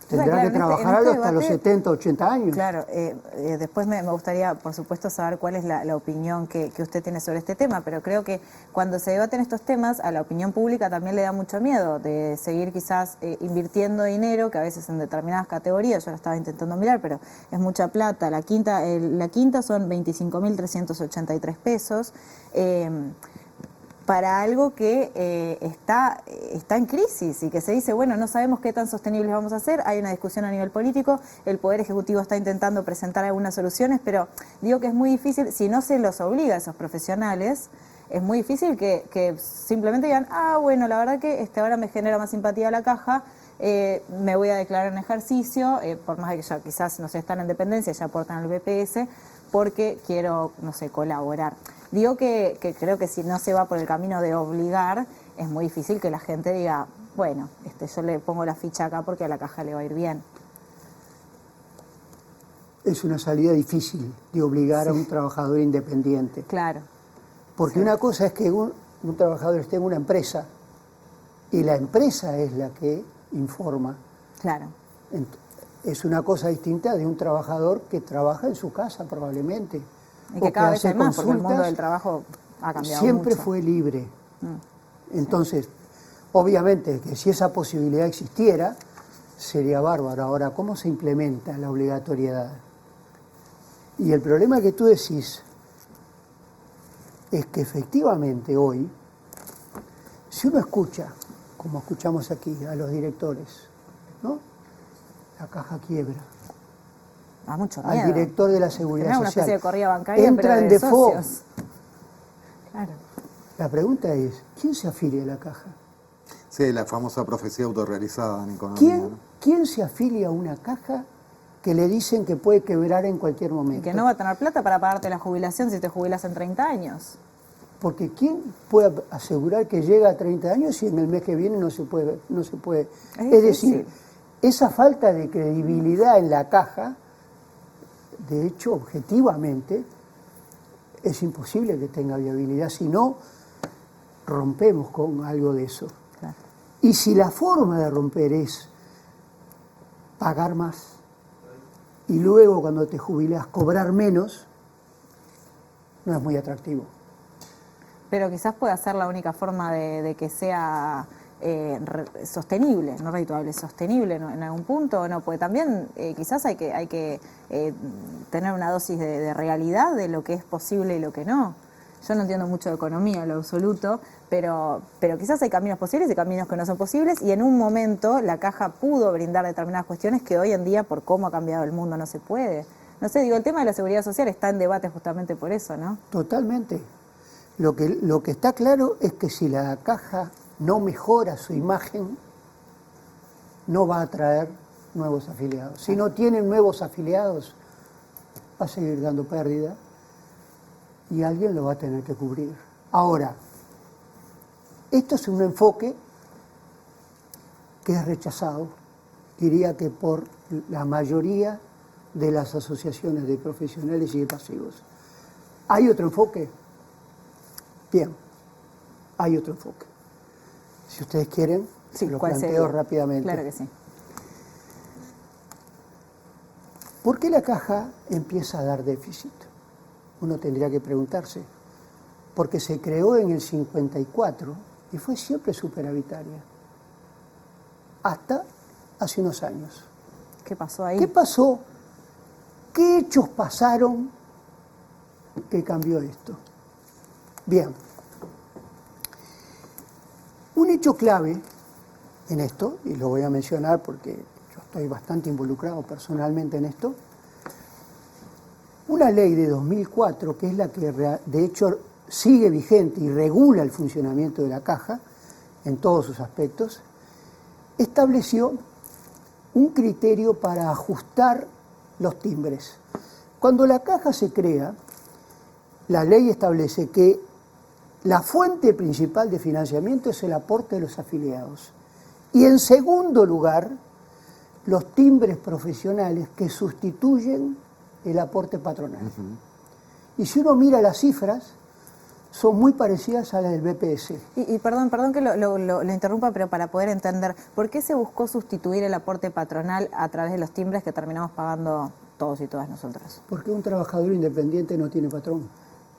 tendrá que trabajar hasta los 70, 80 años. Claro, después me gustaría, por supuesto, saber cuál es la opinión que usted tiene sobre este tema, pero creo que cuando se debaten estos temas, a la opinión pública también le da mucho miedo de seguir quizás invirtiendo dinero, que a veces en determinadas categorías, yo lo estaba intentando mirar, pero es mucha plata. La quinta son 25.383 pesos. Para algo que está en crisis y que se dice, bueno, no sabemos qué tan sostenibles vamos a hacer, hay una discusión a nivel político, el Poder Ejecutivo está intentando presentar algunas soluciones, pero digo que es muy difícil, si no se los obliga a esos profesionales, es muy difícil que simplemente digan, bueno, la verdad que ahora me genera más simpatía la caja, me voy a declarar en ejercicio, por más de que ya quizás no sé, están en dependencia, ya aportan al BPS, porque quiero, no sé, colaborar. Digo que creo que si no se va por el camino de obligar, es muy difícil que la gente diga, bueno, yo le pongo la ficha acá porque a la caja le va a ir bien. Es una salida difícil de obligar a un trabajador independiente. Claro. Porque una cosa es que un trabajador esté en una empresa y la empresa es la que informa. Claro. Es una cosa distinta de un trabajador que trabaja en su casa probablemente. Y que cada vez hay más, porque el mundo del trabajo ha cambiado siempre mucho. Fue libre. Entonces, obviamente que si esa posibilidad existiera, sería bárbaro. Ahora, ¿cómo se implementa la obligatoriedad? Y el problema que tú decís es que efectivamente hoy, si uno escucha, como escuchamos aquí, a los directores, ¿no? La caja quiebra. Da mucho miedo. Al director de la Seguridad Tener Social. una especie de corrida bancaria, entra pero en de default. socios. Claro. La pregunta es, ¿quién se afilia a la caja? Sí, la famosa profecía autorrealizada en economía. ¿Quién se afilia a una caja que le dicen que puede quebrar en cualquier momento? Y que no va a tener plata para pagarte la jubilación si te jubilas en 30 años. Porque ¿quién puede asegurar que llega a 30 años y en el mes que viene no se puede? Es decir, esa falta de credibilidad en la caja, de hecho, objetivamente, es imposible que tenga viabilidad, si no rompemos con algo de eso. Claro. Y si la forma de romper es pagar más y luego cuando te jubilas cobrar menos, no es muy atractivo. Pero quizás pueda ser la única forma de que sea sostenible, no redituable, sostenible en algún punto, no, porque también quizás hay que tener una dosis de realidad de lo que es posible y lo que no. Yo no entiendo mucho de economía en lo absoluto, pero quizás hay caminos posibles y caminos que no son posibles, y en un momento la caja pudo brindar determinadas cuestiones que hoy en día, por cómo ha cambiado el mundo, no se puede. No sé, digo, el tema de la seguridad social está en debate justamente por eso, ¿no? Totalmente. Lo que está claro es que si la caja no mejora su imagen, no va a atraer nuevos afiliados. Si no tienen nuevos afiliados, va a seguir dando pérdida y alguien lo va a tener que cubrir. Ahora, esto es un enfoque que es rechazado, diría que por la mayoría de las asociaciones de profesionales y de pasivos. ¿Hay otro enfoque? Bien, hay otro enfoque. Si ustedes quieren, lo planteo rápidamente. Claro que sí. ¿Por qué la caja empieza a dar déficit? Uno tendría que preguntarse. Porque se creó en el 54 y fue siempre superavitaria. Hasta hace unos años. ¿Qué pasó ahí? ¿Qué pasó? ¿Qué hechos pasaron que cambió esto? Bien. Un hecho clave en esto, y lo voy a mencionar porque yo estoy bastante involucrado personalmente en esto, una ley de 2004, que es la que de hecho sigue vigente y regula el funcionamiento de la caja en todos sus aspectos, estableció un criterio para ajustar los timbres. Cuando la caja se crea, la ley establece que la fuente principal de financiamiento es el aporte de los afiliados. Y en segundo lugar, los timbres profesionales que sustituyen el aporte patronal. Y si uno mira las cifras, son muy parecidas a las del BPS. Y perdón que lo interrumpa, pero para poder entender, ¿por qué se buscó sustituir el aporte patronal a través de los timbres que terminamos pagando todos y todas nosotros? Porque un trabajador independiente no tiene patrón.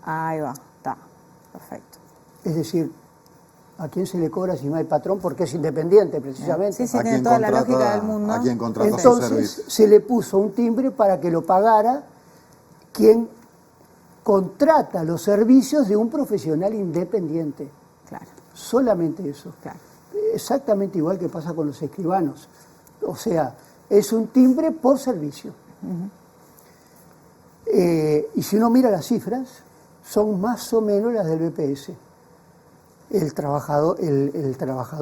Ahí va, está, perfecto. Es decir, ¿a quién se le cobra si no hay patrón? Porque es independiente, precisamente. Sí, tiene toda la lógica del mundo. ¿A quién contrata su Entonces, servicio? se le puso un timbre para que lo pagara quien contrata los servicios de un profesional independiente. Claro. Solamente eso. Claro. Exactamente igual que pasa con los escribanos. O sea, es un timbre por servicio. Y si uno mira las cifras, son más o menos las del BPS. El trabajador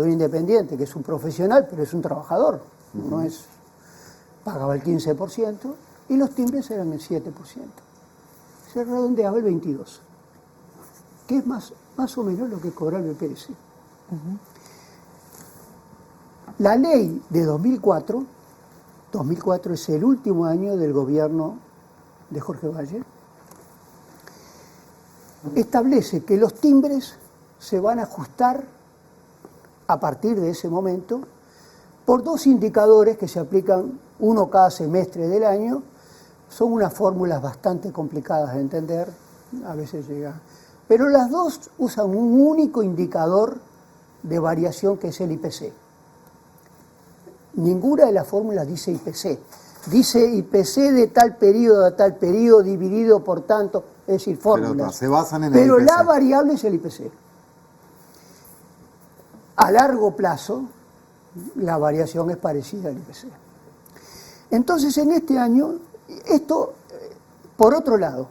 independiente, que es un profesional, pero es un trabajador, no es, pagaba el 15% y los timbres eran el 7%. Se redondeaba el 22%, que es más o menos lo que cobra el BPS. La ley de 2004 es el último año del gobierno de Jorge Valle, establece que los timbres se van a ajustar a partir de ese momento por dos indicadores que se aplican uno cada semestre del año. Son unas fórmulas bastante complicadas de entender, a veces llega. Pero las dos usan un único indicador de variación que es el IPC. Ninguna de las fórmulas dice IPC. Dice IPC de tal periodo a tal periodo dividido por tanto, es decir, fórmulas. Pero se basan en Pero el IPC. la variable es el IPC. A largo plazo, la variación es parecida al IPC. Entonces, en este año, esto, por otro lado,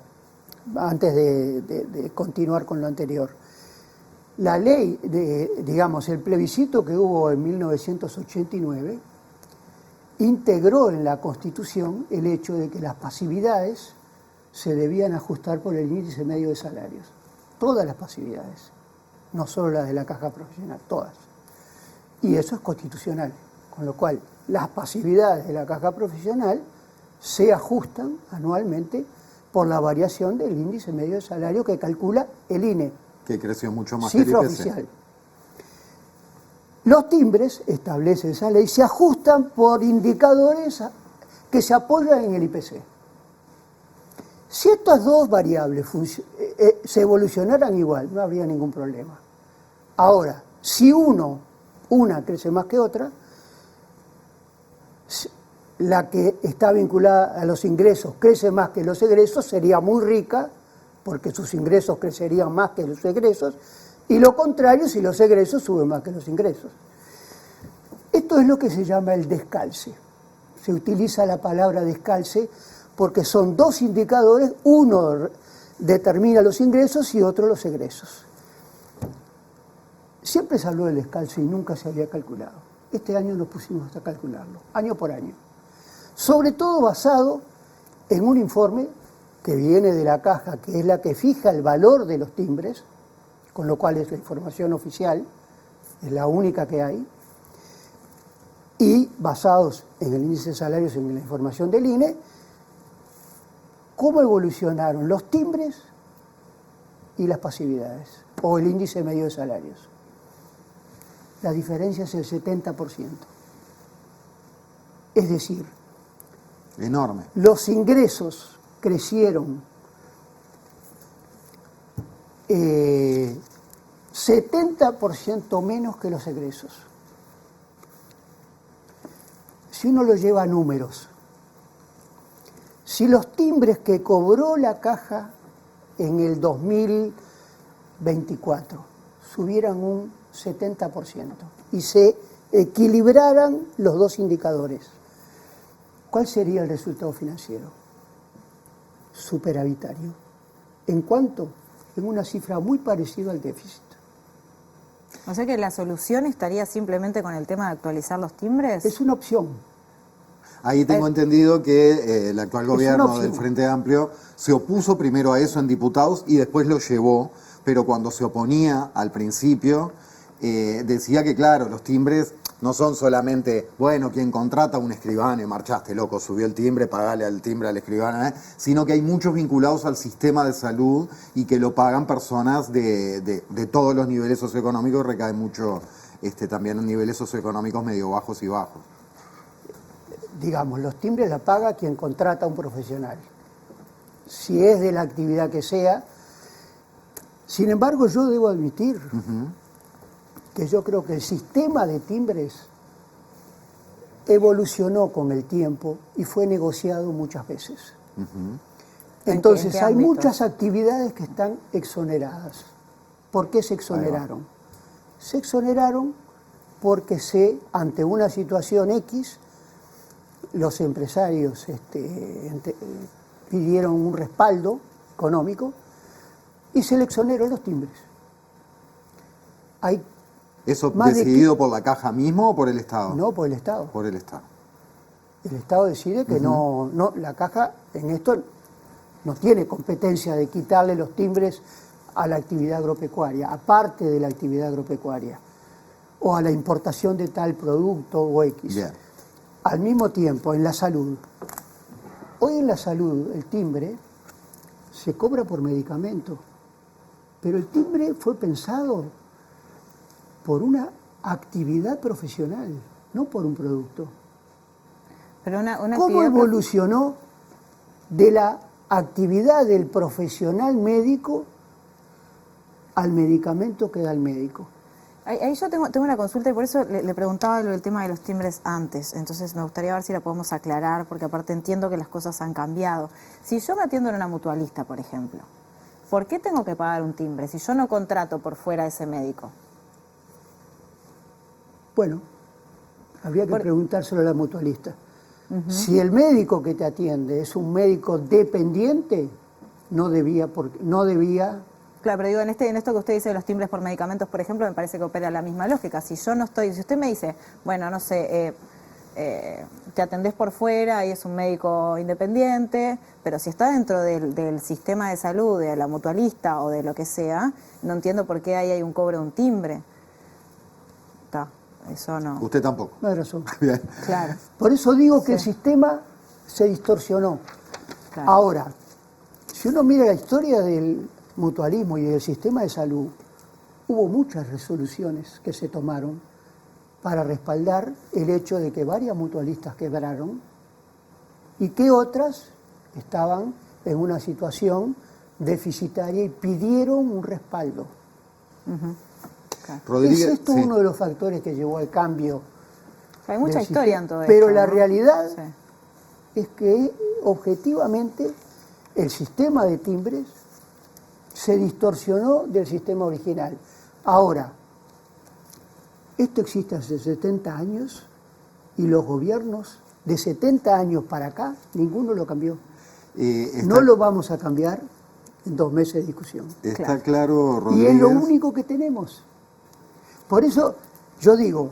antes de continuar con lo anterior, la ley, digamos, el plebiscito que hubo en 1989, integró en la Constitución el hecho de que las pasividades se debían ajustar por el índice medio de salarios. Todas las pasividades, no solo las de la caja profesional, todas. Y eso es constitucional, con lo cual las pasividades de la caja profesional se ajustan anualmente por la variación del índice medio de salario que calcula el INE. Que creció mucho más que el Cifra IPC. oficial. Los timbres, establece esa ley, se ajustan por indicadores que se apoyan en el IPC. Si estas dos variables se evolucionaran igual, no habría ningún problema. Ahora, si una crece más que otra, la que está vinculada a los ingresos crece más que los egresos, sería muy rica, porque sus ingresos crecerían más que los egresos, y lo contrario si los egresos suben más que los ingresos. Esto es lo que se llama el descalce. Se utiliza la palabra descalce porque son dos indicadores, uno determina los ingresos y otro los egresos. Siempre se habló del descalce y nunca se había calculado. Este año nos pusimos a calcularlo, año por año. Sobre todo basado en un informe que viene de la caja, que es la que fija el valor de los timbres, con lo cual es la información oficial, es la única que hay, y basados en el índice de salarios y en la información del INE, cómo evolucionaron los timbres y las pasividades, o el índice medio de salarios. La diferencia es el 70%. Es decir, enorme. Los ingresos crecieron 70% menos que los egresos. Si uno lo lleva a números, si los timbres que cobró la caja en el 2024 subieran un 70% y se equilibraran los dos indicadores, ¿cuál sería el resultado financiero? Superavitario. ¿En cuánto? En una cifra muy parecida al déficit. O sea que la solución estaría simplemente con el tema de actualizar los timbres. Es una opción. Ahí tengo entendido que el actual gobierno del Frente Amplio se opuso primero a eso en diputados y después lo llevó, pero cuando se oponía al principio decía que claro, los timbres no son solamente, bueno, quien contrata a un escribano y marchaste, loco, subió el timbre, pagale al timbre al escribano, sino que hay muchos vinculados al sistema de salud y que lo pagan personas de todos los niveles socioeconómicos, y recae mucho también en niveles socioeconómicos medio bajos y bajos. Digamos, los timbres la paga quien contrata a un profesional, si es de la actividad que sea. Sin embargo, yo debo admitir que yo creo que el sistema de timbres evolucionó con el tiempo y fue negociado muchas veces. Entonces, hay muchas actividades que están exoneradas. ¿Por qué se exoneraron? Se exoneraron porque ante una situación X, los empresarios pidieron un respaldo económico y se le exoneró los timbres. Hay ¿Eso decidido por la caja mismo o por el Estado? No, por el Estado. Por el Estado. El Estado decide que no, la caja en esto no tiene competencia de quitarle los timbres a la actividad agropecuaria, aparte de la actividad agropecuaria. o a la importación de tal producto o X. Bien. Al mismo tiempo, en la salud. Hoy en la salud el timbre se cobra por medicamento, pero el timbre fue pensado por una actividad profesional, no por un producto. Pero una ¿Cómo actividad evolucionó de la actividad del profesional médico al medicamento que da el médico? Ahí yo tengo una consulta y por eso le preguntaba el tema de los timbres antes. Entonces me gustaría ver si la podemos aclarar, porque aparte entiendo que las cosas han cambiado. Si yo me atiendo en una mutualista, por ejemplo, ¿por qué tengo que pagar un timbre si yo no contrato por fuera a ese médico? Bueno, habría que preguntárselo a la mutualista. Si el médico que te atiende es un médico dependiente, no debía. Claro, pero digo, en esto que usted dice de los timbres por medicamentos, por ejemplo, me parece que opera la misma lógica. Si usted me dice, bueno, no sé, te atendés por fuera y es un médico independiente, pero si está dentro del sistema de salud, de la mutualista o de lo que sea, no entiendo por qué ahí hay un cobro de un timbre. Eso no. Usted tampoco. No hay razón. Bien. Claro. Por eso digo que el sistema se distorsionó. Claro. Ahora, si uno mira la historia del mutualismo y del sistema de salud, hubo muchas resoluciones que se tomaron para respaldar el hecho de que varias mutualistas quebraron y que otras estaban en una situación deficitaria y pidieron un respaldo. Rodríguez, ¿Es esto uno de los factores que llevó al cambio? Hay mucha historia en todo esto. Pero la ¿no? realidad Sí. es que objetivamente el sistema de timbres se distorsionó del sistema original. Ahora, esto existe hace 70 años y los gobiernos de 70 años para acá, ninguno lo cambió. No lo vamos a cambiar en 2 meses de discusión. Está claro, Rodríguez. Y es lo único que tenemos. Por eso yo digo,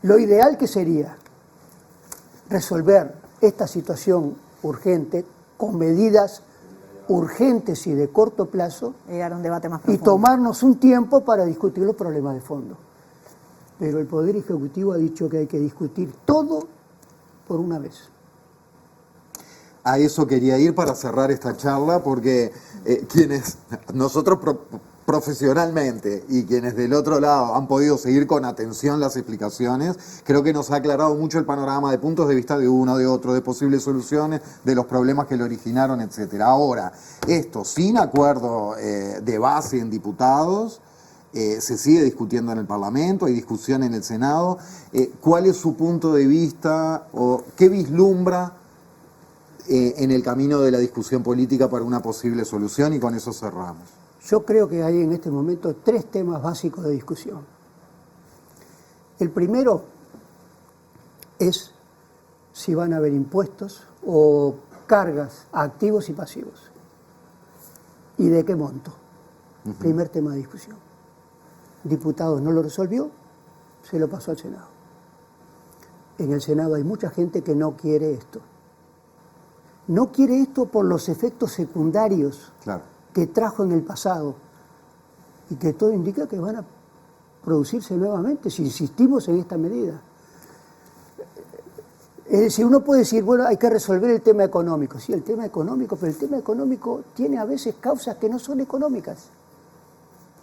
lo ideal que sería resolver esta situación urgente con medidas urgentes y de corto plazo Llegar a un debate más y profundo. tomarnos un tiempo para discutir los problemas de fondo. Pero el Poder Ejecutivo ha dicho que hay que discutir todo por una vez. A eso quería ir para cerrar esta charla, porque quienes nosotros profesionalmente y quienes del otro lado han podido seguir con atención las explicaciones, creo que nos ha aclarado mucho el panorama de puntos de vista de uno, de otro, de posibles soluciones, de los problemas que lo originaron, etcétera. Ahora, esto sin acuerdo de base en diputados, se sigue discutiendo en el Parlamento, hay discusión en el Senado. ¿Cuál es su punto de vista o qué vislumbra en el camino de la discusión política para una posible solución? Y con eso cerramos. Yo creo que hay en este momento 3 temas básicos de discusión. El primero es si van a haber impuestos o cargas a activos y pasivos. ¿Y de qué monto? Primer tema de discusión. Diputados no lo resolvió, se lo pasó al Senado. En el Senado hay mucha gente que no quiere esto. No quiere esto por los efectos secundarios que trajo en el pasado y que todo indica que van a producirse nuevamente si insistimos en esta medida. Es decir, uno puede decir, bueno, hay que resolver el tema económico. Sí, el tema económico, pero el tema económico tiene a veces causas que no son económicas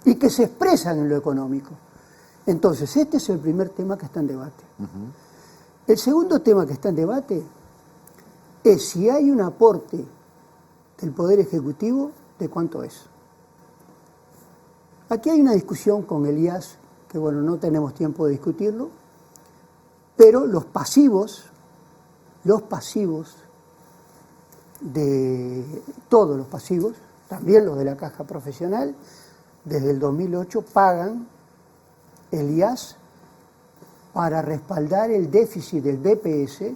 y que se expresan en lo económico. Entonces, este es el primer tema que está en debate. El segundo tema que está en debate es si hay un aporte del Poder Ejecutivo, ¿de cuánto es? Aquí hay una discusión con el IAS, que bueno, no tenemos tiempo de discutirlo, pero los pasivos de todos los pasivos, también los de la caja profesional, desde el 2008 pagan el IAS para respaldar el déficit del BPS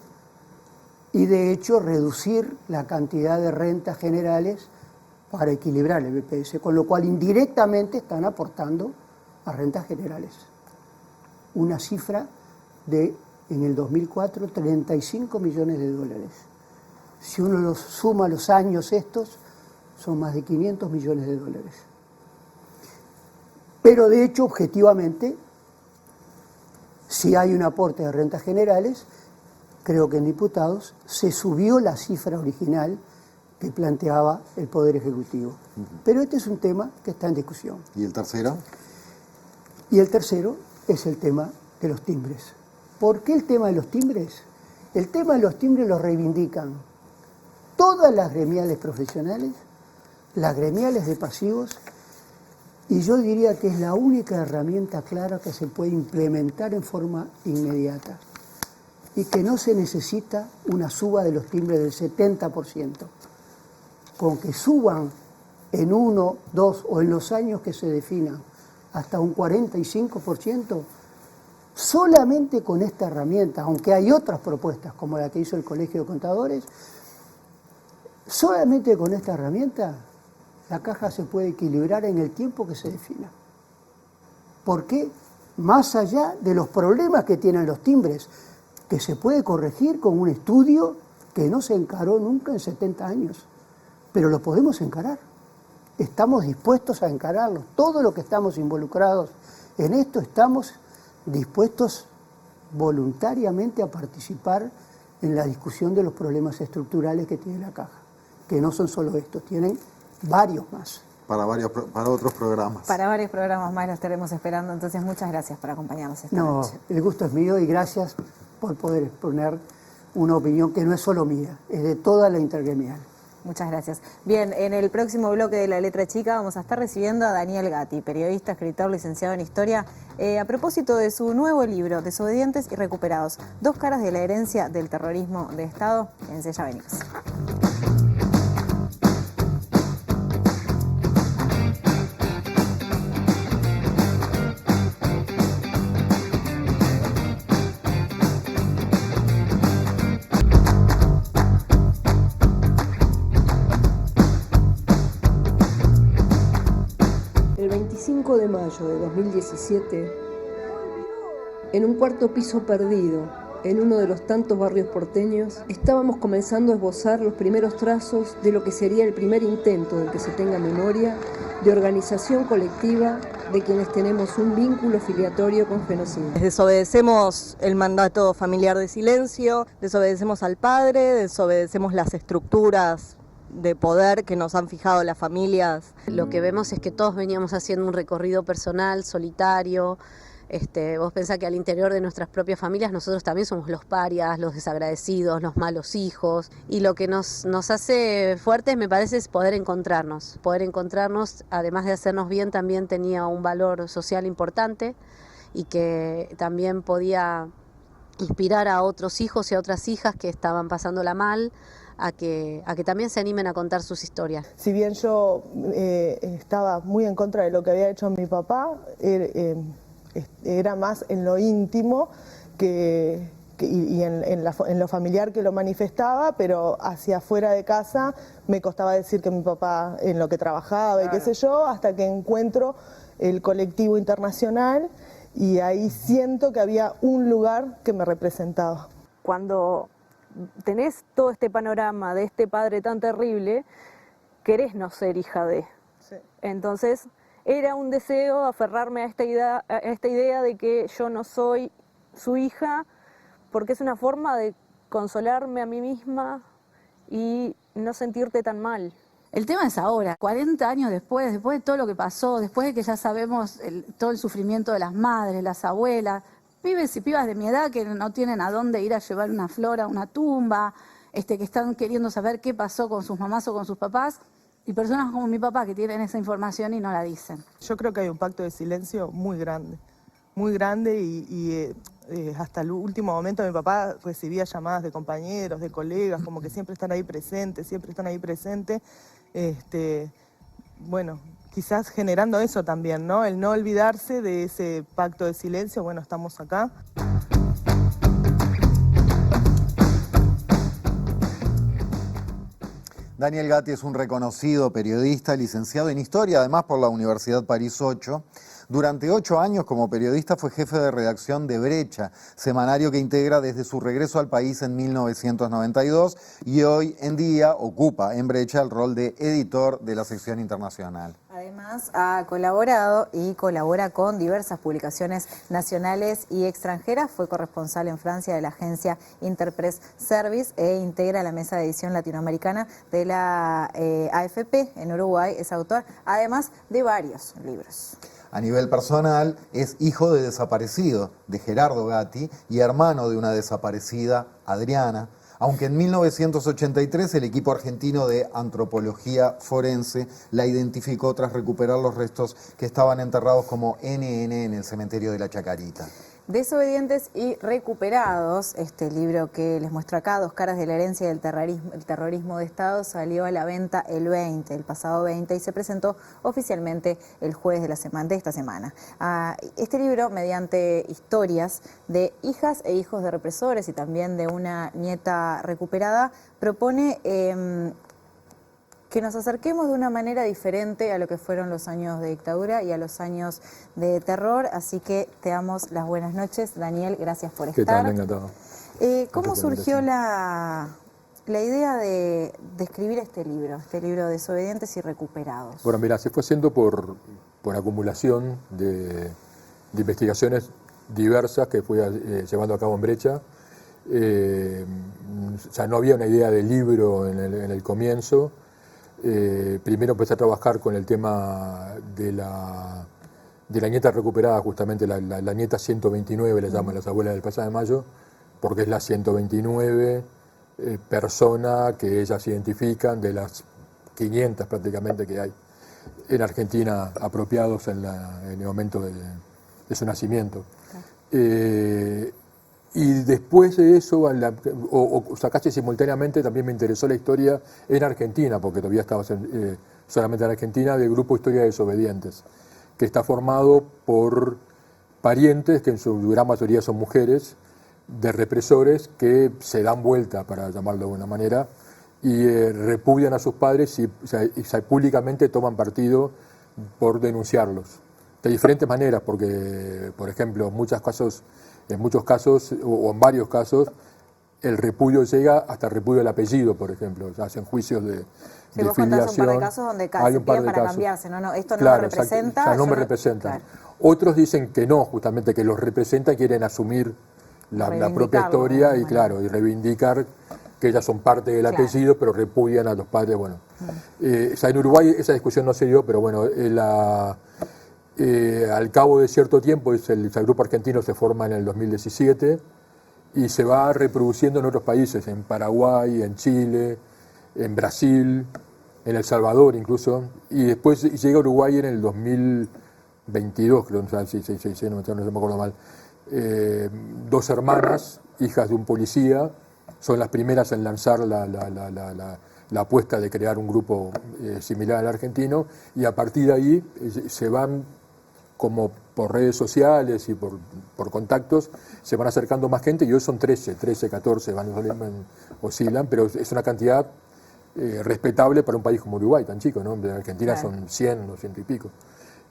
y de hecho reducir la cantidad de rentas generales para equilibrar el BPS, con lo cual indirectamente están aportando a rentas generales. Una cifra de, en el 2004, 35 millones de dólares. Si uno los suma los años estos, son más de 500 millones de dólares. Pero de hecho, objetivamente, si hay un aporte de rentas generales, creo que en diputados se subió la cifra original que planteaba el Poder Ejecutivo. Pero este es un tema que está en discusión. ¿Y el tercero? Y el tercero es el tema de los timbres. ¿Por qué el tema de los timbres? El tema de los timbres lo reivindican todas las gremiales profesionales, las gremiales de pasivos, y yo diría que es la única herramienta clara que se puede implementar en forma inmediata y que no se necesita una suba de los timbres del 70%. Con que suban en 1, 2 o en los años que se definan hasta un 45%, solamente con esta herramienta, aunque hay otras propuestas como la que hizo el Colegio de Contadores, solamente con esta herramienta la caja se puede equilibrar en el tiempo que se defina. ¿Por qué? Más allá de los problemas que tienen los timbres, que se puede corregir con un estudio que no se encaró nunca en 70 años. Pero lo podemos encarar. Estamos dispuestos a encararlo. Todo lo que estamos involucrados en esto estamos dispuestos voluntariamente a participar en la discusión de los problemas estructurales que tiene la caja, que no son solo estos, tienen varios más. Para otros programas. Para varios programas más los estaremos esperando, entonces muchas gracias por acompañarnos esta noche. El gusto es mío y gracias por poder exponer una opinión que no es solo mía, es de toda la intergremial. Muchas gracias. Bien, en el próximo bloque de La Letra Chica vamos a estar recibiendo a Daniel Gatti, periodista, escritor, licenciado en Historia, a propósito de su nuevo libro, Desobedientes y Recuperados, 2 caras de la herencia del terrorismo de Estado. Quédense, ya venimos. El 25 de mayo de 2017, en un cuarto piso perdido, en uno de los tantos barrios porteños, estábamos comenzando a esbozar los primeros trazos de lo que sería el primer intento del que se tenga memoria de organización colectiva de quienes tenemos un vínculo filiatorio con genocidio. Desobedecemos el mandato familiar de silencio, desobedecemos al padre, desobedecemos las estructuras de poder que nos han fijado las familias. Lo que vemos es que todos veníamos haciendo un recorrido personal, solitario. Vos pensás que al interior de nuestras propias familias nosotros también somos los parias, los desagradecidos, los malos hijos. Y lo que nos hace fuertes, me parece, es poder encontrarnos. Poder encontrarnos, además de hacernos bien, también tenía un valor social importante y que también podía inspirar a otros hijos y a otras hijas que estaban pasándola mal, a que también se animen a contar sus historias. Si bien yo estaba muy en contra de lo que había hecho mi papá, era más en lo íntimo y en lo familiar que lo manifestaba, pero hacia afuera de casa me costaba decir que mi papá en lo que trabajaba y qué sé yo, hasta que encuentro el colectivo internacional y ahí siento que había un lugar que me representaba. Cuando tenés todo este panorama de este padre tan terrible, querés no ser hija de. Sí. Entonces, era un deseo aferrarme a esta idea de que yo no soy su hija, porque es una forma de consolarme a mí misma y no sentirte tan mal. El tema es ahora, 40 años después de todo lo que pasó, después de que ya sabemos todo el sufrimiento de las madres, las abuelas, pibes y pibas de mi edad que no tienen a dónde ir a llevar una flor a una tumba, que están queriendo saber qué pasó con sus mamás o con sus papás, y personas como mi papá que tienen esa información y no la dicen. Yo creo que hay un pacto de silencio muy grande y hasta el último momento mi papá recibía llamadas de compañeros, de colegas, como que siempre están ahí presentes, bueno, quizás generando eso también, ¿no? El no olvidarse de ese pacto de silencio, bueno, estamos acá. Daniel Gatti es un reconocido periodista, licenciado en Historia, además por la Universidad París 8, Durante 8 años como periodista fue jefe de redacción de Brecha, semanario que integra desde su regreso al país en 1992 y hoy en día ocupa en Brecha el rol de editor de la sección internacional. Además, ha colaborado y colabora con diversas publicaciones nacionales y extranjeras. Fue corresponsal en Francia de la agencia Interpress Service e integra la mesa de edición latinoamericana de la AFP en Uruguay. Es autor, además, de varios libros. A nivel personal, es hijo de desaparecido, de Gerardo Gatti, y hermano de una desaparecida, Adriana. Aunque en 1983 el equipo argentino de antropología forense la identificó tras recuperar los restos que estaban enterrados como NN en el cementerio de la Chacarita. Desobedientes y recuperados, este libro que les muestro acá, 2 caras de la herencia del terrorismo de Estado, salió a la venta el pasado 20, y se presentó oficialmente el jueves de esta semana. Este libro, mediante historias de hijas e hijos de represores y también de una nieta recuperada, propone que nos acerquemos de una manera diferente a lo que fueron los años de dictadura y a los años de terror. Así que te damos las buenas noches, Daniel, gracias por estar. ¿Qué tal? Encantado. ¿Cómo surgió la idea de escribir este libro Desobedientes y Recuperados? Bueno, mira, se fue haciendo por acumulación de investigaciones diversas que fui llevando a cabo en Brecha. O sea, no había una idea de libro en el comienzo. Primero empecé a trabajar con el tema de la nieta recuperada, justamente la nieta 129, le llaman las abuelas del Plaza de Mayo, porque es la 129 persona que ellas identifican de las 500 prácticamente que hay en Argentina apropiados en el momento de su nacimiento. Y después de eso, o sea, casi simultáneamente, también me interesó la historia en Argentina, porque todavía estaba solamente en Argentina, del grupo Historia de Desobedientes, que está formado por parientes, que en su gran mayoría son mujeres, de represores que se dan vuelta, para llamarlo de alguna manera, y repudian a sus padres y públicamente toman partido por denunciarlos. De diferentes maneras, porque, por ejemplo, en muchos casos, o en varios casos, el repudio llega hasta el repudio del apellido, por ejemplo. O sea, hacen juicios de filiación. Hay un par de casos donde hay un par de para casos. Cambiarse. No, esto no claro, me representa. O sea, no me representa. Claro. Otros dicen que no, justamente que los representan, quieren asumir la propia historia y, claro, y reivindicar que ellas son parte del apellido, pero repudian a los padres. Bueno, o sea, en Uruguay esa discusión no se dio, pero bueno, al cabo de cierto tiempo, el grupo argentino se forma en el 2017 y se va reproduciendo en otros países, en Paraguay, en Chile, en Brasil, en El Salvador incluso, y después llega a Uruguay en el 2022, creo, no me acuerdo mal. 2 hermanas, hijas de un policía, son las primeras en lanzar la apuesta de crear un grupo similar al argentino, y a partir de ahí se van, como por redes sociales y por contactos, se van acercando más gente, y hoy son 13, 14, oscilan, pero es una cantidad respetable para un país como Uruguay, tan chico, ¿no? En Argentina son 100, 200 y pico.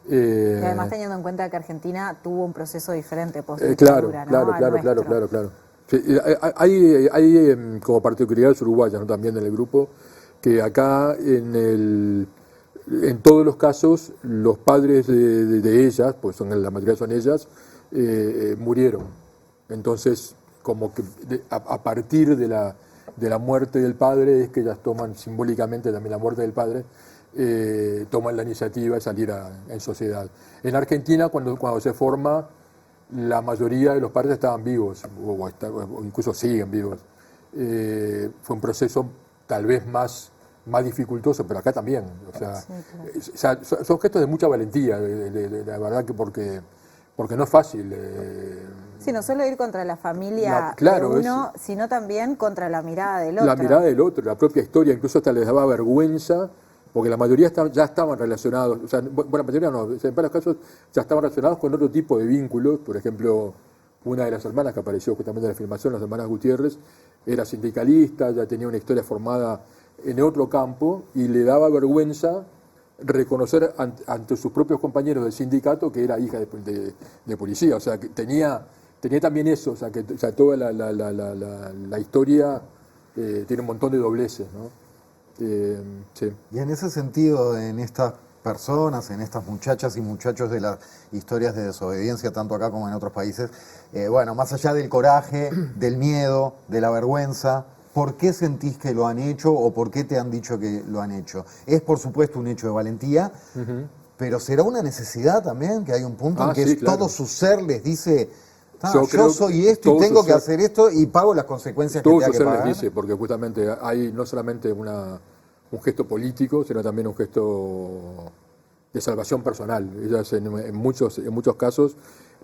Y además teniendo en cuenta que Argentina tuvo un proceso diferente post-dictadura, Claro. Sí, hay como particularidades uruguayas, ¿no? También en el grupo, que acá en todos los casos los padres de ellas, pues la mayoría son ellas, murieron. Entonces, como que a partir de la muerte del padre es que ellas toman simbólicamente también la muerte del padre, toman la iniciativa de salir en sociedad. En Argentina, cuando se forma, la mayoría de los padres estaban vivos, o incluso siguen vivos. Fue un proceso tal vez más dificultoso, pero acá también. O sea, son gestos de mucha valentía, la verdad, que porque no es fácil. Sí, no solo ir contra la familia de uno, sino también contra la mirada del otro. La mirada del otro, la propia historia, incluso hasta les daba vergüenza, porque la mayoría ya estaban relacionados, o sea, bueno, la mayoría no, en varios casos ya estaban relacionados con otro tipo de vínculos. Por ejemplo, una de las hermanas que apareció justamente en la filmación, las hermanas Gutiérrez, era sindicalista, ya tenía una historia formada en otro campo, y le daba vergüenza reconocer ante sus propios compañeros del sindicato que era hija de policía. O sea, que tenía también eso, o sea, toda la historia tiene un montón de dobleces, ¿no? Sí. Y en ese sentido, en estas personas, en estas muchachas y muchachos de las historias de desobediencia, tanto acá como en otros países, bueno, más allá del coraje, del miedo, de la vergüenza, ¿por qué sentís que lo han hecho o por qué te han dicho que lo han hecho? Es, por supuesto, un hecho de valentía, pero ¿será una necesidad también? Que hay un punto en que sí, claro. todo su ser les dice, yo soy esto y tengo que hacer esto y pago las consecuencias que tenga que pagar. Les dice, porque justamente hay no solamente un gesto político, sino también un gesto de salvación personal. Ellas en muchos casos,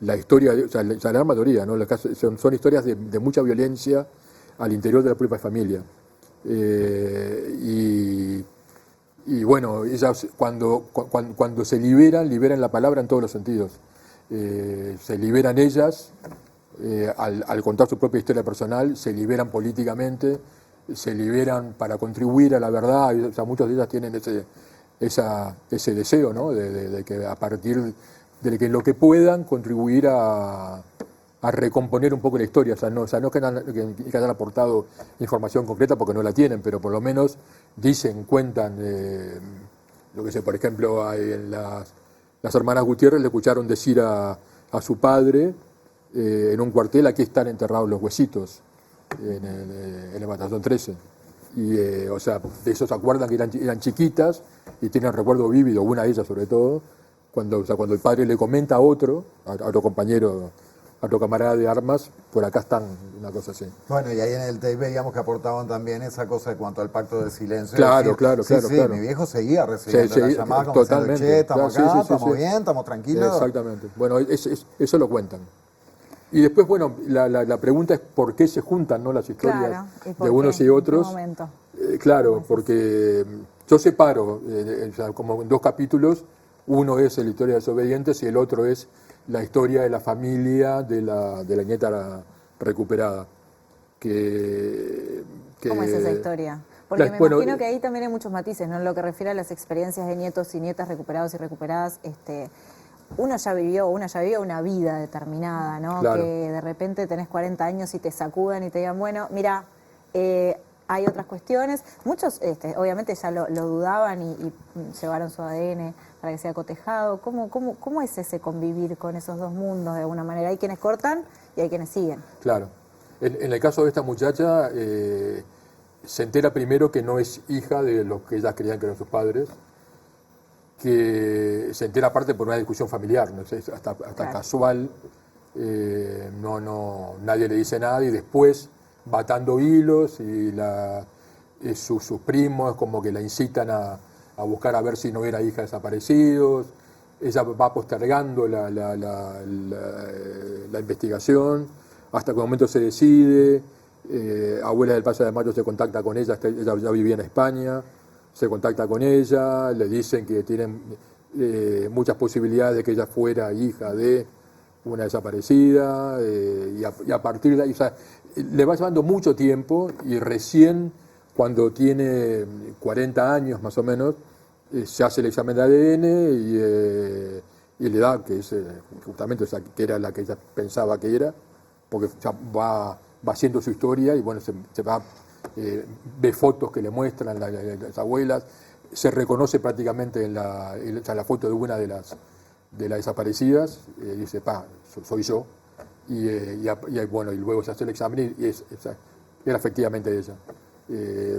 la historia, o sea, la gran mayoría, ¿no? Son historias de mucha violencia al interior de la propia familia. Y bueno, ellas cuando se liberan la palabra en todos los sentidos. Se liberan ellas al contar su propia historia personal, se liberan políticamente, se liberan para contribuir a la verdad. O sea, muchas de ellas tienen ese deseo, ¿no? de que a partir de que lo que puedan contribuir a recomponer un poco la historia, o sea, no que hayan aportado información concreta porque no la tienen, pero por lo menos dicen, cuentan, lo que sé, por ejemplo, en las hermanas Gutiérrez le escucharon decir a su padre en un cuartel, aquí están enterrados los huesitos, en el batallón 13. Y, o sea, de eso se acuerdan que eran chiquitas y tienen recuerdo vívido, una de ellas sobre todo, cuando el padre le comenta a otro compañero, a otro camarada de armas, por acá están, una cosa así. Bueno, y ahí en el tape veíamos que aportaban también esa cosa de cuanto al pacto del silencio. Claro, decir, claro. mi viejo seguía recibiendo las llamadas como diciendo, che, estamos acá, estamos bien, estamos tranquilos. Exactamente. Bueno, eso lo cuentan. Y después, bueno, la pregunta es por qué se juntan, ¿no?, las historias de unos y otros. Claro, porque yo separo, como en dos capítulos, uno es la historia de desobedientes y el otro es la historia de la familia de la nieta recuperada. ¿Cómo es esa historia? Porque me imagino que ahí también hay muchos matices, ¿no? En lo que refiere a las experiencias de nietos y nietas recuperados y recuperadas, uno ya vivió una vida determinada, ¿no? Claro. Que de repente tenés 40 años y te sacudan y te digan, bueno, mira, hay otras cuestiones. Muchos, obviamente, ya lo dudaban y llevaron su ADN para que sea cotejado. ¿Cómo es ese convivir con esos dos mundos de alguna manera? Hay quienes cortan y hay quienes siguen. Claro. En el caso de esta muchacha, se entera primero que no es hija de los que ellas creían que eran sus padres, que se entera aparte por una discusión familiar, ¿no? hasta claro. Casual, nadie le dice nada y después va atando hilos y sus primos como que la incitan a buscar a ver si no era hija de desaparecidos. Ella va postergando la investigación hasta que un momento se decide. Abuela del Valle de Mayo se contacta con ella ya vivía en España, se contacta con ella, le dicen que tienen muchas posibilidades de que ella fuera hija de una desaparecida, y a partir de ahí, o sea, le va llevando mucho tiempo y recién cuando tiene 40 años más o menos, se hace el examen de ADN y le da, que es justamente que era la que ella pensaba que era, porque ya va haciendo su historia y bueno, se va, ve fotos que le muestran las abuelas, se reconoce prácticamente en la foto de una de las desaparecidas, dice, soy yo, y bueno, y luego se hace el examen y era efectivamente ella.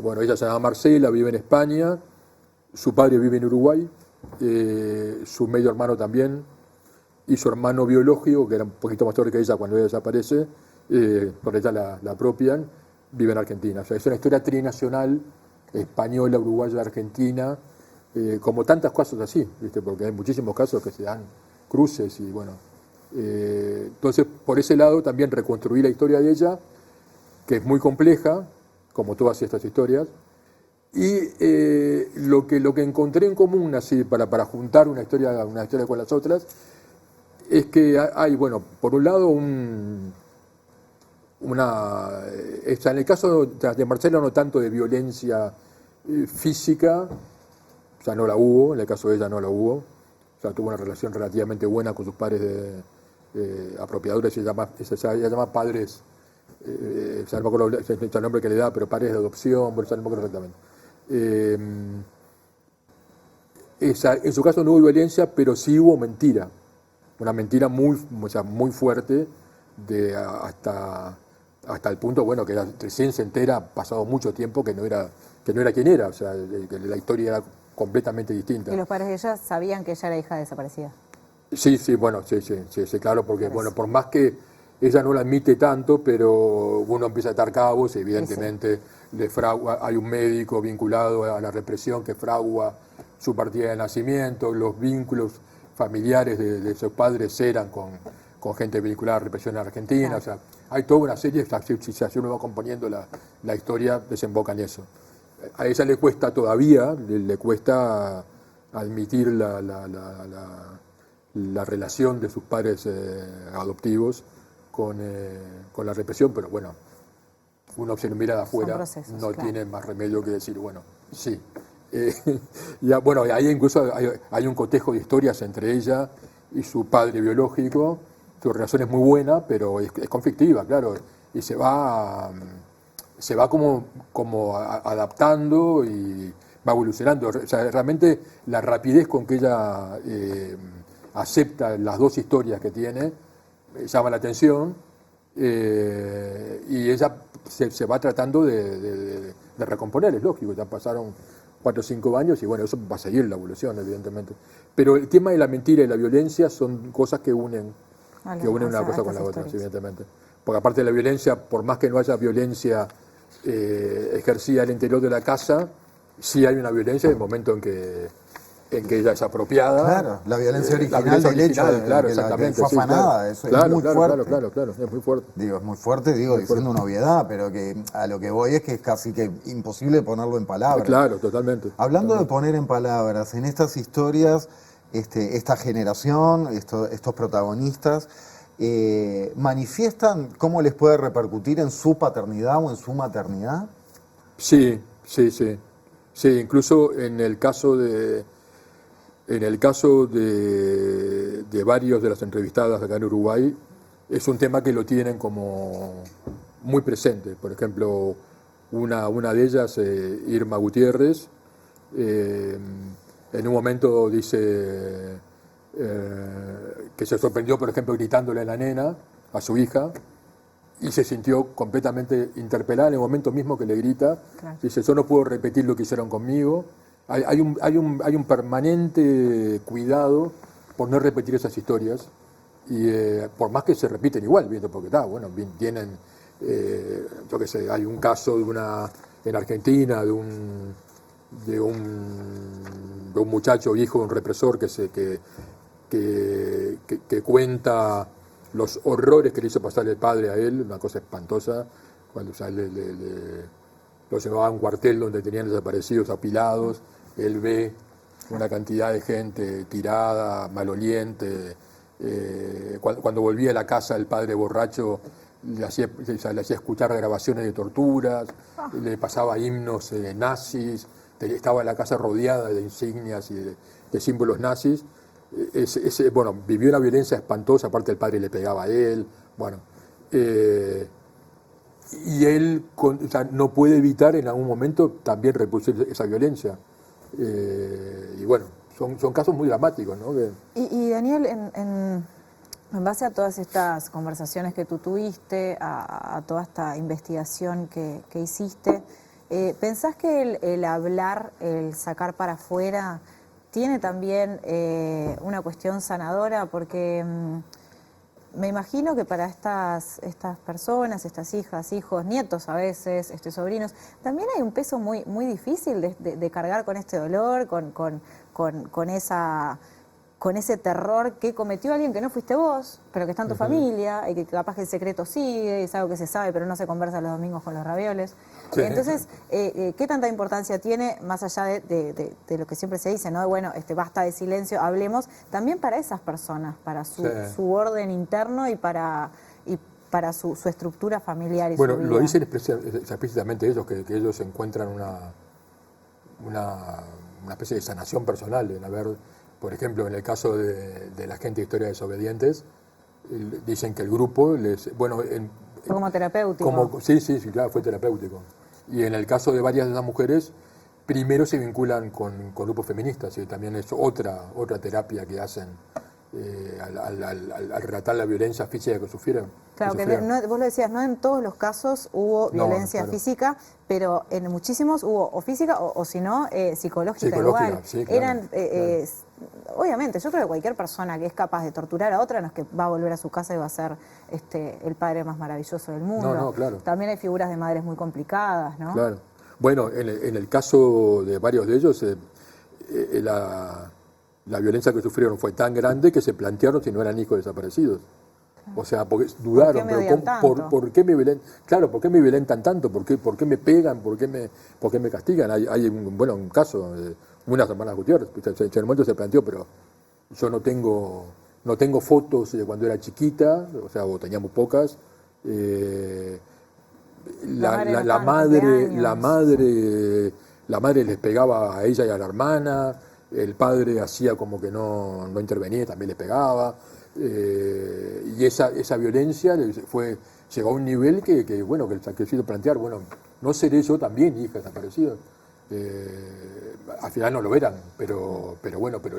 Bueno, ella se llama Marcela, vive en España, su padre vive en Uruguay, su medio hermano también, y su hermano biológico, que era un poquito más mayor que ella cuando ella desaparece, por ella la apropian, vive en Argentina. O sea, es una historia trinacional, española, uruguaya, argentina, como tantas cosas así, ¿viste? Porque hay muchísimos casos que se dan cruces y bueno. Entonces, por ese lado también reconstruí la historia de ella, que es muy compleja, como todas estas historias, y lo que encontré en común así para juntar una historia con las otras es que hay, bueno, por un lado en el caso de Marcela no tanto de violencia física, ya no la hubo, en el caso de ella no la hubo. O sea, tuvo una relación relativamente buena con sus padres apropiadores, ella llama padres, ya no me acuerdo el nombre que le da, pero padres de adopción, bueno, ya no me acuerdo exactamente. En su caso no hubo violencia, pero sí hubo mentira. Una mentira muy fuerte, hasta el punto, bueno, que recién se entera, pasado mucho tiempo, que no era quien era, o sea, que la historia era completamente distinta. ¿Y los padres de ella sabían que ella era hija desaparecida? Sí, bueno, sí, claro, porque, bueno, por más que ella no la admite tanto, pero uno empieza a atar cabos, evidentemente hay un médico vinculado a la represión que fragua su partida de nacimiento, los vínculos familiares de sus padres eran con gente vinculada a la represión en Argentina, claro. O sea, hay toda una serie, si uno va componiendo la historia, desemboca en eso. A ella le cuesta todavía, le cuesta admitir la relación de sus padres adoptivos con la represión, pero bueno, uno se lo mira de afuera, no tiene más remedio que decir, bueno, sí. Bueno, ahí incluso hay un cotejo de historias entre ella y su padre biológico. Su relación es muy buena, pero es conflictiva, claro, y se va como adaptando y va evolucionando. O sea, realmente la rapidez con que ella acepta las dos historias que tiene llama la atención, y ella se va tratando de recomponer, es lógico, ya pasaron 4 o 5 años y bueno, eso va a seguir la evolución, evidentemente. Pero el tema de la mentira y la violencia son cosas que unen una cosa con la otra, evidentemente. Porque aparte de la violencia, por más que no haya violencia ejercida al interior de la casa, sí hay una violencia en el momento en que ella es apropiada. Claro, la violencia original del hecho de claro, que fue afanada, eso es muy fuerte. Claro, es muy fuerte. Es muy fuerte, diciendo una obviedad, pero que a lo que voy es que es casi que imposible ponerlo en palabras. Claro, totalmente. Hablando de poner en palabras, en estas historias, esta generación, estos protagonistas, ¿manifiestan cómo les puede repercutir en su paternidad o en su maternidad? Sí, incluso en el caso de varios de las entrevistadas acá en Uruguay, es un tema que lo tienen como muy presente. Por ejemplo, una de ellas, Irma Gutiérrez, en un momento dice que se sorprendió, por ejemplo, gritándole a la nena, a su hija, y se sintió completamente interpelada en el momento mismo que le grita. Claro. Dice, yo no puedo repetir lo que hicieron conmigo. Hay un permanente cuidado por no repetir esas historias, y por más que se repiten igual, porque tienen, yo qué sé, hay un caso en Argentina de un muchacho hijo de un represor que cuenta los horrores que le hizo pasar el padre a él, una cosa espantosa, cuando lo llevaba a un cuartel donde tenían desaparecidos apilados. Él ve una cantidad de gente tirada, maloliente. Cuando volvía a la casa el padre borracho le hacía escuchar grabaciones de torturas, le pasaba himnos nazis, estaba en la casa rodeada de insignias y de símbolos nazis. Vivió una violencia espantosa, aparte el padre le pegaba a él. Y él no puede evitar en algún momento también reproducir esa violencia. Son casos muy dramáticos, ¿no? Y Daniel, en base a todas estas conversaciones que tú tuviste, a toda esta investigación que hiciste, ¿pensás que el hablar, el sacar para afuera, tiene también una cuestión sanadora? Porque me imagino que para estas personas, estas hijas, hijos, nietos a veces, sobrinos, también hay un peso muy, muy difícil de cargar con este dolor, con ese terror que cometió alguien que no fuiste vos, pero que está en tu familia, y que capaz que el secreto sigue, es algo que se sabe, pero no se conversa los domingos con los ravioles. Sí. Entonces, ¿qué tanta importancia tiene, más allá de lo que siempre se dice, ¿no? Bueno, basta de silencio, hablemos, también para esas personas, para su orden interno y para su estructura familiar y su vida? Lo dicen explícitamente ellos, que ellos encuentran una especie de sanación personal, en haber, por ejemplo, en el caso de la gente de Historia de Desobedientes, dicen que el grupo fue como terapéutico. Sí, claro, fue terapéutico. Y en el caso de varias de las mujeres, primero se vinculan con grupos feministas, y también es otra terapia que hacen al relatar la violencia física que sufrieron. Claro, vos lo decías, no en todos los casos hubo violencia física, pero en muchísimos hubo o física o si no, psicológica igual. Sí, claro, Obviamente, yo creo que cualquier persona que es capaz de torturar a otra no es que va a volver a su casa y va a ser el padre más maravilloso del mundo. No, claro. También hay figuras de madres muy complicadas, ¿no? Claro. Bueno, en el caso de varios de ellos, la violencia que sufrieron fue tan grande que se plantearon si no eran hijos desaparecidos. O sea, porque dudaron, ¿por qué me violentan? Claro, ¿por qué me violentan tanto? ¿Por qué me pegan? ¿Por qué me castigan? Hay un caso de unas hermanas Gutiérrez, en el momento se planteó, pero yo no tengo fotos de cuando era chiquita, o sea, o teníamos pocas. La madre les pegaba a ella y a la hermana, el padre hacía como que no intervenía, también les pegaba, y esa violencia llegó a un nivel que se hizo plantear, no seré yo también hija desaparecida. Al final no lo eran, pero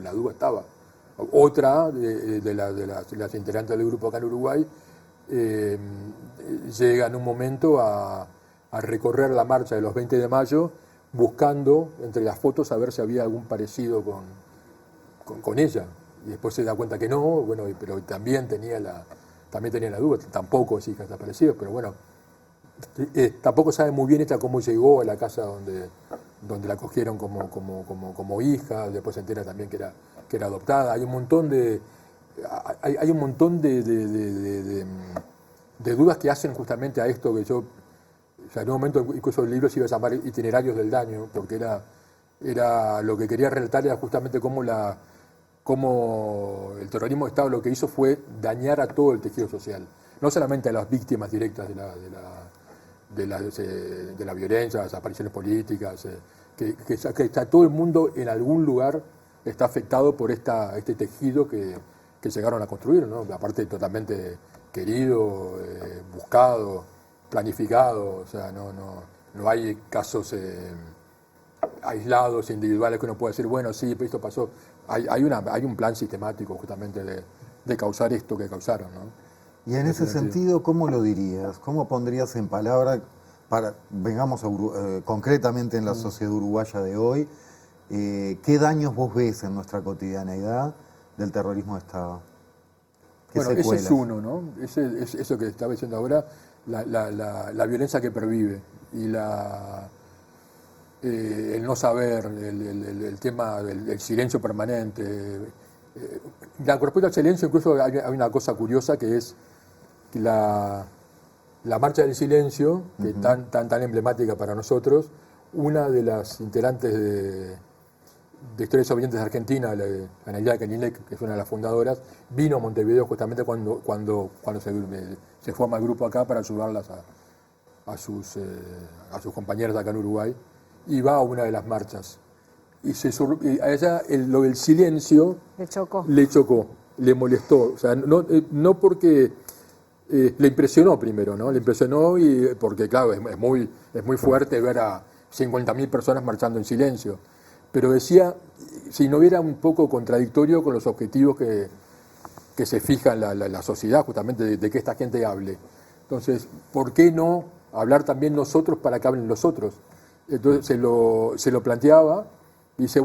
la duda estaba. Otra de las integrantes del grupo acá en Uruguay llega en un momento a recorrer la marcha de los 20 de mayo buscando entre las fotos a ver si había algún parecido con ella. Y después se da cuenta que no, pero también tenía la duda, tampoco es hija desaparecida, pero tampoco sabe muy bien ella cómo llegó a la casa donde la cogieron como hija, después se entera también que era adoptada. Hay un montón de dudas que hacen justamente a esto que yo, en un momento incluso el libro se iba a llamar Itinerarios del Daño, porque era lo que quería relatar era justamente cómo el terrorismo de Estado lo que hizo fue dañar a todo el tejido social, no solamente a las víctimas directas de la violencia, las apariciones políticas, que está todo el mundo en algún lugar está afectado por este tejido que llegaron a construir, ¿no? Aparte totalmente querido, buscado, planificado, o sea, no hay casos aislados, individuales que uno pueda decir, sí, pero esto pasó. Hay un plan sistemático justamente de causar esto que causaron, ¿no? Y en ese sentido, ¿cómo lo dirías? ¿Cómo pondrías en palabra, vengamos concretamente en la sociedad uruguaya de hoy, qué daños vos ves en nuestra cotidianeidad del terrorismo de Estado? Ese es uno, ¿no? Eso que estaba diciendo ahora, la violencia que pervive y el no saber, el tema del silencio permanente. Con respecto al silencio, incluso hay una cosa curiosa que es la marcha del silencio, que es tan emblemática para nosotros. Una de las integrantes de Historia de Desobedientes de Argentina, Anelía Kenilek, que es una de las fundadoras, vino a Montevideo justamente cuando se forma el grupo acá para ayudarlas a sus compañeras acá en Uruguay, y va a una de las marchas. Y a ella lo del silencio le chocó, le molestó. O sea, no porque le impresionó primero, ¿no? Le impresionó porque, claro, es muy fuerte ver a 50.000 personas marchando en silencio. Pero decía, si no hubiera un poco contradictorio con los objetivos que se fija la sociedad, justamente de que esta gente hable. Entonces, ¿por qué no hablar también nosotros para que hablen los otros? Entonces se lo planteaba y dice,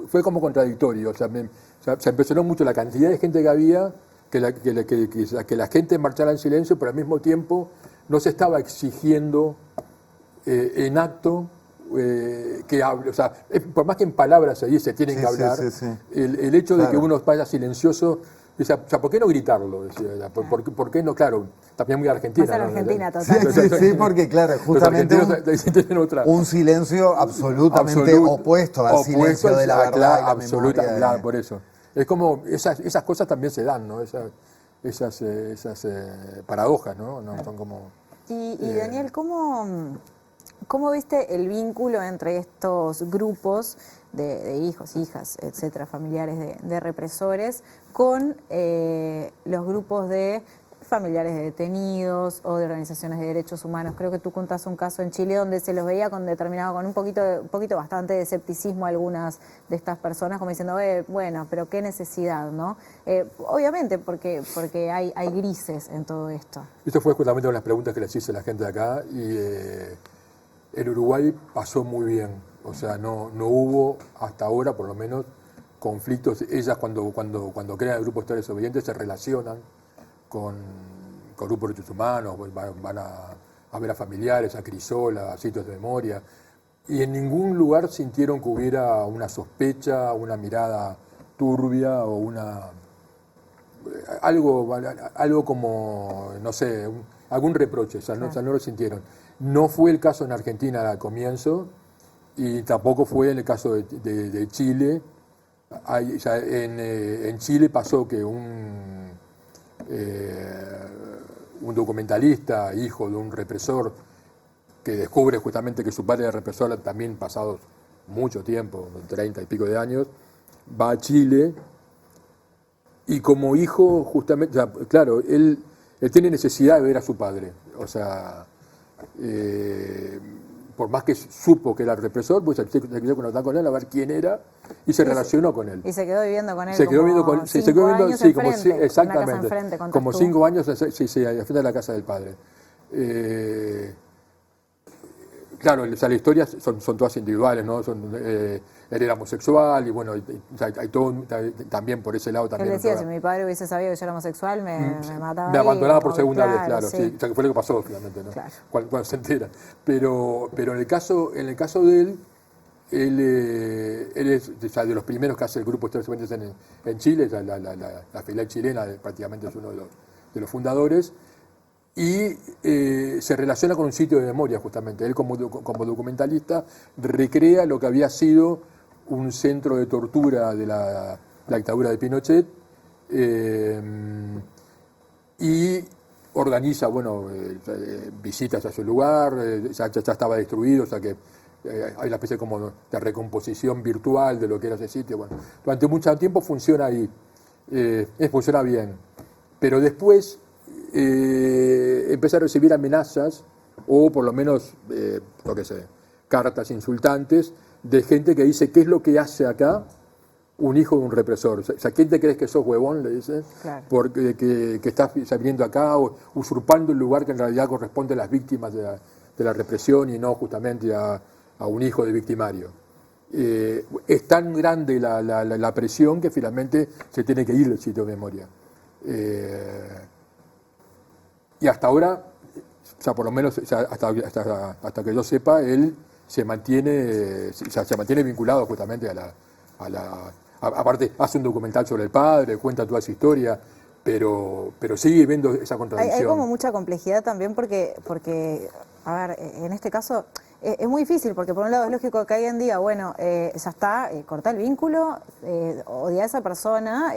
fue como contradictorio. O sea, se impresionó mucho la cantidad de gente que había, que la gente marchara en silencio, pero al mismo tiempo no se estaba exigiendo en acto que hable. O sea, por más que en palabras se dice tienen que hablar, el hecho de que uno vaya silencioso, o sea, ¿por qué no gritarlo? Decía, ¿por qué no? Claro, también muy argentina. Pasa en Argentina, total. Sí, porque claro, justamente un silencio absolutamente opuesto al silencio de la verdad. Absolutamente, por eso. Es como, esas cosas también se dan, ¿no? Esas paradojas, ¿no? Son como... Y Daniel, ¿cómo ¿Cómo viste el vínculo entre estos grupos de hijos, hijas, etcétera, familiares de represores, con los grupos de familiares de detenidos o de organizaciones de derechos humanos? Creo que tú contás un caso en Chile donde se los veía con un poquito bastante de escepticismo algunas de estas personas, como diciendo, bueno, pero qué necesidad, ¿no? Obviamente porque hay grises en todo esto. Esto fue justamente una de las preguntas que les hice a la gente de acá, y en Uruguay pasó muy bien, o sea, no hubo hasta ahora, por lo menos, conflictos. Ellas cuando crean el grupo de Historias Obedientes se relacionan con grupos de derechos humanos, van a ver a familiares, a Crisola, a sitios de memoria, y en ningún lugar sintieron que hubiera una sospecha, una mirada turbia o algo como, no sé, algún reproche, o sea, no lo sintieron. No fue el caso en Argentina al comienzo, y tampoco fue en el caso de Chile. En Chile pasó que un documentalista, hijo de un represor, que descubre justamente que su padre era represor, también pasados mucho tiempo, 30 y pico de años, va a Chile, y como hijo, justamente, o sea, claro, él tiene necesidad de ver a su padre, o sea, por más que supo que era el represor, pues se quedó conectado con él a ver quién era, y se relacionó con él. Y se quedó viviendo con él. Se quedó viviendo con, se quedó viviendo, sí, como exactamente, enfrente, como 5 años, sí, al frente de la casa del padre. Claro, o sea, las historias son todas individuales, ¿no? Él era homosexual, y bueno, hay todo también por ese lado también. Él decía, si mi padre hubiese sabido que yo era homosexual, me mataba. Me abandonaba por segunda vez, claro, claro, sí. O sea, que fue lo que pasó finalmente, ¿no? Claro. Cuando se entera. Pero en el caso de él es, o sea, de los primeros que hace el grupo de Historias Obedientes en Chile, la filial chilena prácticamente es uno de los fundadores. Y se relaciona con un sitio de memoria, justamente. Él, como documentalista, recrea lo que había sido un centro de tortura de la dictadura de Pinochet, y organiza, bueno, visitas a ese lugar. Ya estaba destruido, o sea que hay una especie como de recomposición virtual de lo que era ese sitio. Bueno, durante mucho tiempo funciona ahí, funciona bien, pero después empecé a recibir amenazas, o por lo menos, lo que sé, cartas insultantes de gente que dice, ¿qué es lo que hace acá un hijo de un represor? O sea, ¿quién te crees que sos, huevón? Le dice, claro. Porque que estás viniendo acá, o usurpando el lugar que en realidad corresponde a las víctimas de la represión, y no justamente a un hijo de victimario. Es tan grande la presión que finalmente se tiene que ir del sitio de memoria. Y hasta ahora, o sea, por lo menos, o sea, hasta que yo sepa, él se mantiene vinculado justamente aparte hace un documental sobre el padre, cuenta toda su historia, pero sigue viendo esa contradicción. Hay como mucha complejidad también porque, a ver, en este caso es muy difícil, porque por un lado es lógico que alguien diga, bueno, ya está, corta el vínculo, odia a esa persona,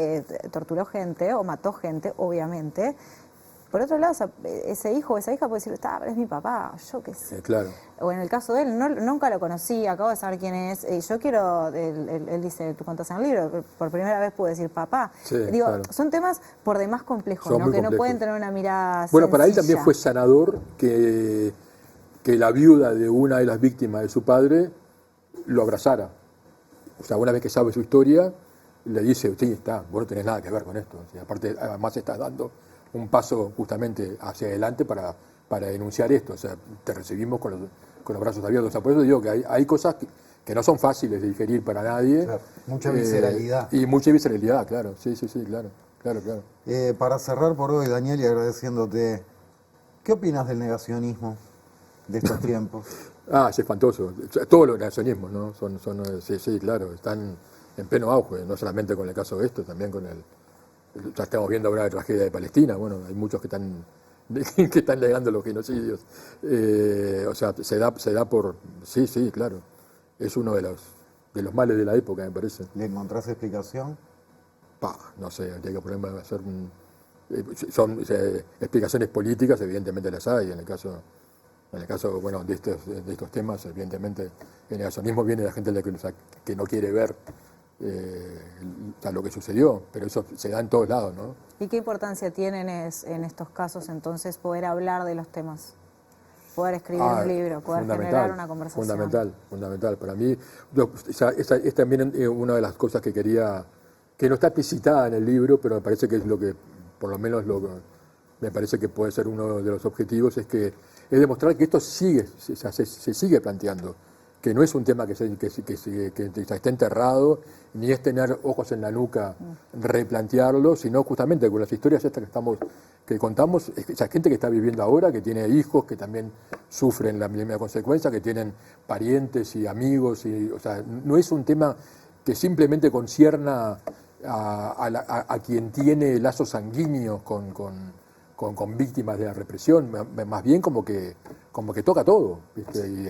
torturó gente o mató gente, obviamente. Por otro lado, ese hijo o esa hija puede decir, es mi papá, yo qué sé. Claro. O en el caso de él, nunca lo conocí, acabo de saber quién es. Yo quiero, él dice, tú cuentas en el libro, por primera vez pude decir papá. Sí, digo, claro. Son temas por demás complejos, ¿no? Que complejos. No pueden tener una mirada Bueno, sencilla. para él también fue sanador que la viuda de una de las víctimas de su padre lo abrazara. O sea, una vez que sabe su historia, le dice, sí, vos no tenés nada que ver con esto. O sea, aparte, además estás dando un paso justamente hacia adelante para denunciar esto. O sea, te recibimos con los brazos abiertos. O sea, por eso digo que hay cosas que no son fáciles de digerir para nadie. Claro, mucha visceralidad. Y mucha visceralidad, claro. Sí, claro. Para cerrar por hoy, Daniel, y agradeciéndote, ¿qué opinas del negacionismo de estos tiempos? Es espantoso. Todos los negacionismos, ¿no? Sí, claro, están en pleno auge, no solamente con el caso de esto, también con ya estamos viendo ahora la tragedia de Palestina. Bueno, hay muchos que están negando los genocidios. O sea, se da por... Sí, claro. Es uno de los males de la época, me parece. ¿Le encontrás explicación? No sé, hay que ponerme a hacer son explicaciones políticas, evidentemente las hay, en el caso En el caso de estos temas, evidentemente, el negacionismo viene de la gente que no quiere ver lo que sucedió, pero eso se da en todos lados, ¿no? ¿Y qué importancia tienen en estos casos entonces poder hablar de los temas? Poder escribir un libro, poder generar una conversación. Fundamental. Para mí, es también una de las cosas que quería, que no está explicitada en el libro, pero me parece que es lo que, por lo menos me parece que puede ser uno de los objetivos, es demostrar que esto se sigue planteando, que no es un tema que esté enterrado, ni es tener ojos en la nuca, replantearlo, sino justamente con las historias estas que contamos, esa gente que está viviendo ahora, que tiene hijos, que también sufren la misma consecuencia, que tienen parientes y amigos, no es un tema que simplemente concierna a quien tiene lazos sanguíneos con víctimas de la represión, más bien como que toca todo, ¿viste? Y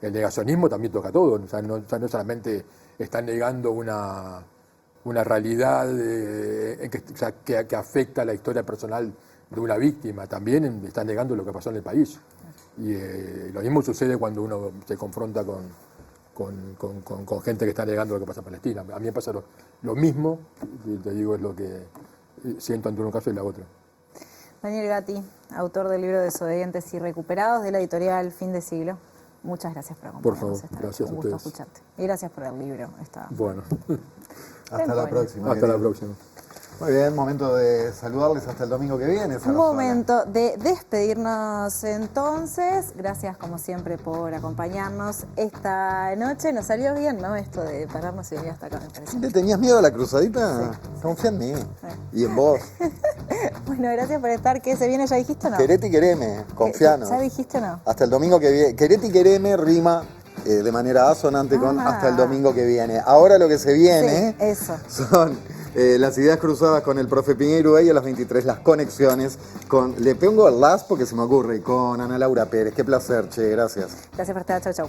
el negacionismo también toca todo, no solamente están negando una realidad que afecta a la historia personal de una víctima, también están negando lo que pasó en el país. Y lo mismo sucede cuando uno se confronta con gente que está negando lo que pasa en Palestina. A mí me pasa lo mismo, te digo, es lo que siento ante un caso y la otra. Daniel Gatti, autor del libro Desobedientes y Recuperados, de la editorial Fin de Siglo. Muchas gracias por acompañarnos. Por favor, gracias a ustedes. Un gusto escucharte. Y gracias por el libro. Bueno. Hasta la próxima. Hasta la próxima. Muy bien, momento de saludarles hasta el domingo que viene. Momento de despedirnos entonces. Gracias como siempre por acompañarnos esta noche. Nos salió bien, ¿no? Esto de pararnos y venir hasta acá, me parece. ¿Le tenías miedo a la cruzadita? Sí. Confía en mí. Y en vos. Bueno, gracias por estar. ¿Qué se viene? ¿Ya dijiste o no? Querete y quereme, confianos. ¿Ya dijiste o no? Hasta el domingo que viene. Querete y quereme rima de manera asonante con hasta el domingo que viene. Ahora lo que se viene son las ideas cruzadas con el profe Piñeiro y a las 23 las conexiones con, le pongo el las porque se me ocurre, con Ana Laura Pérez. Qué placer, che, gracias. Gracias por estar, chau.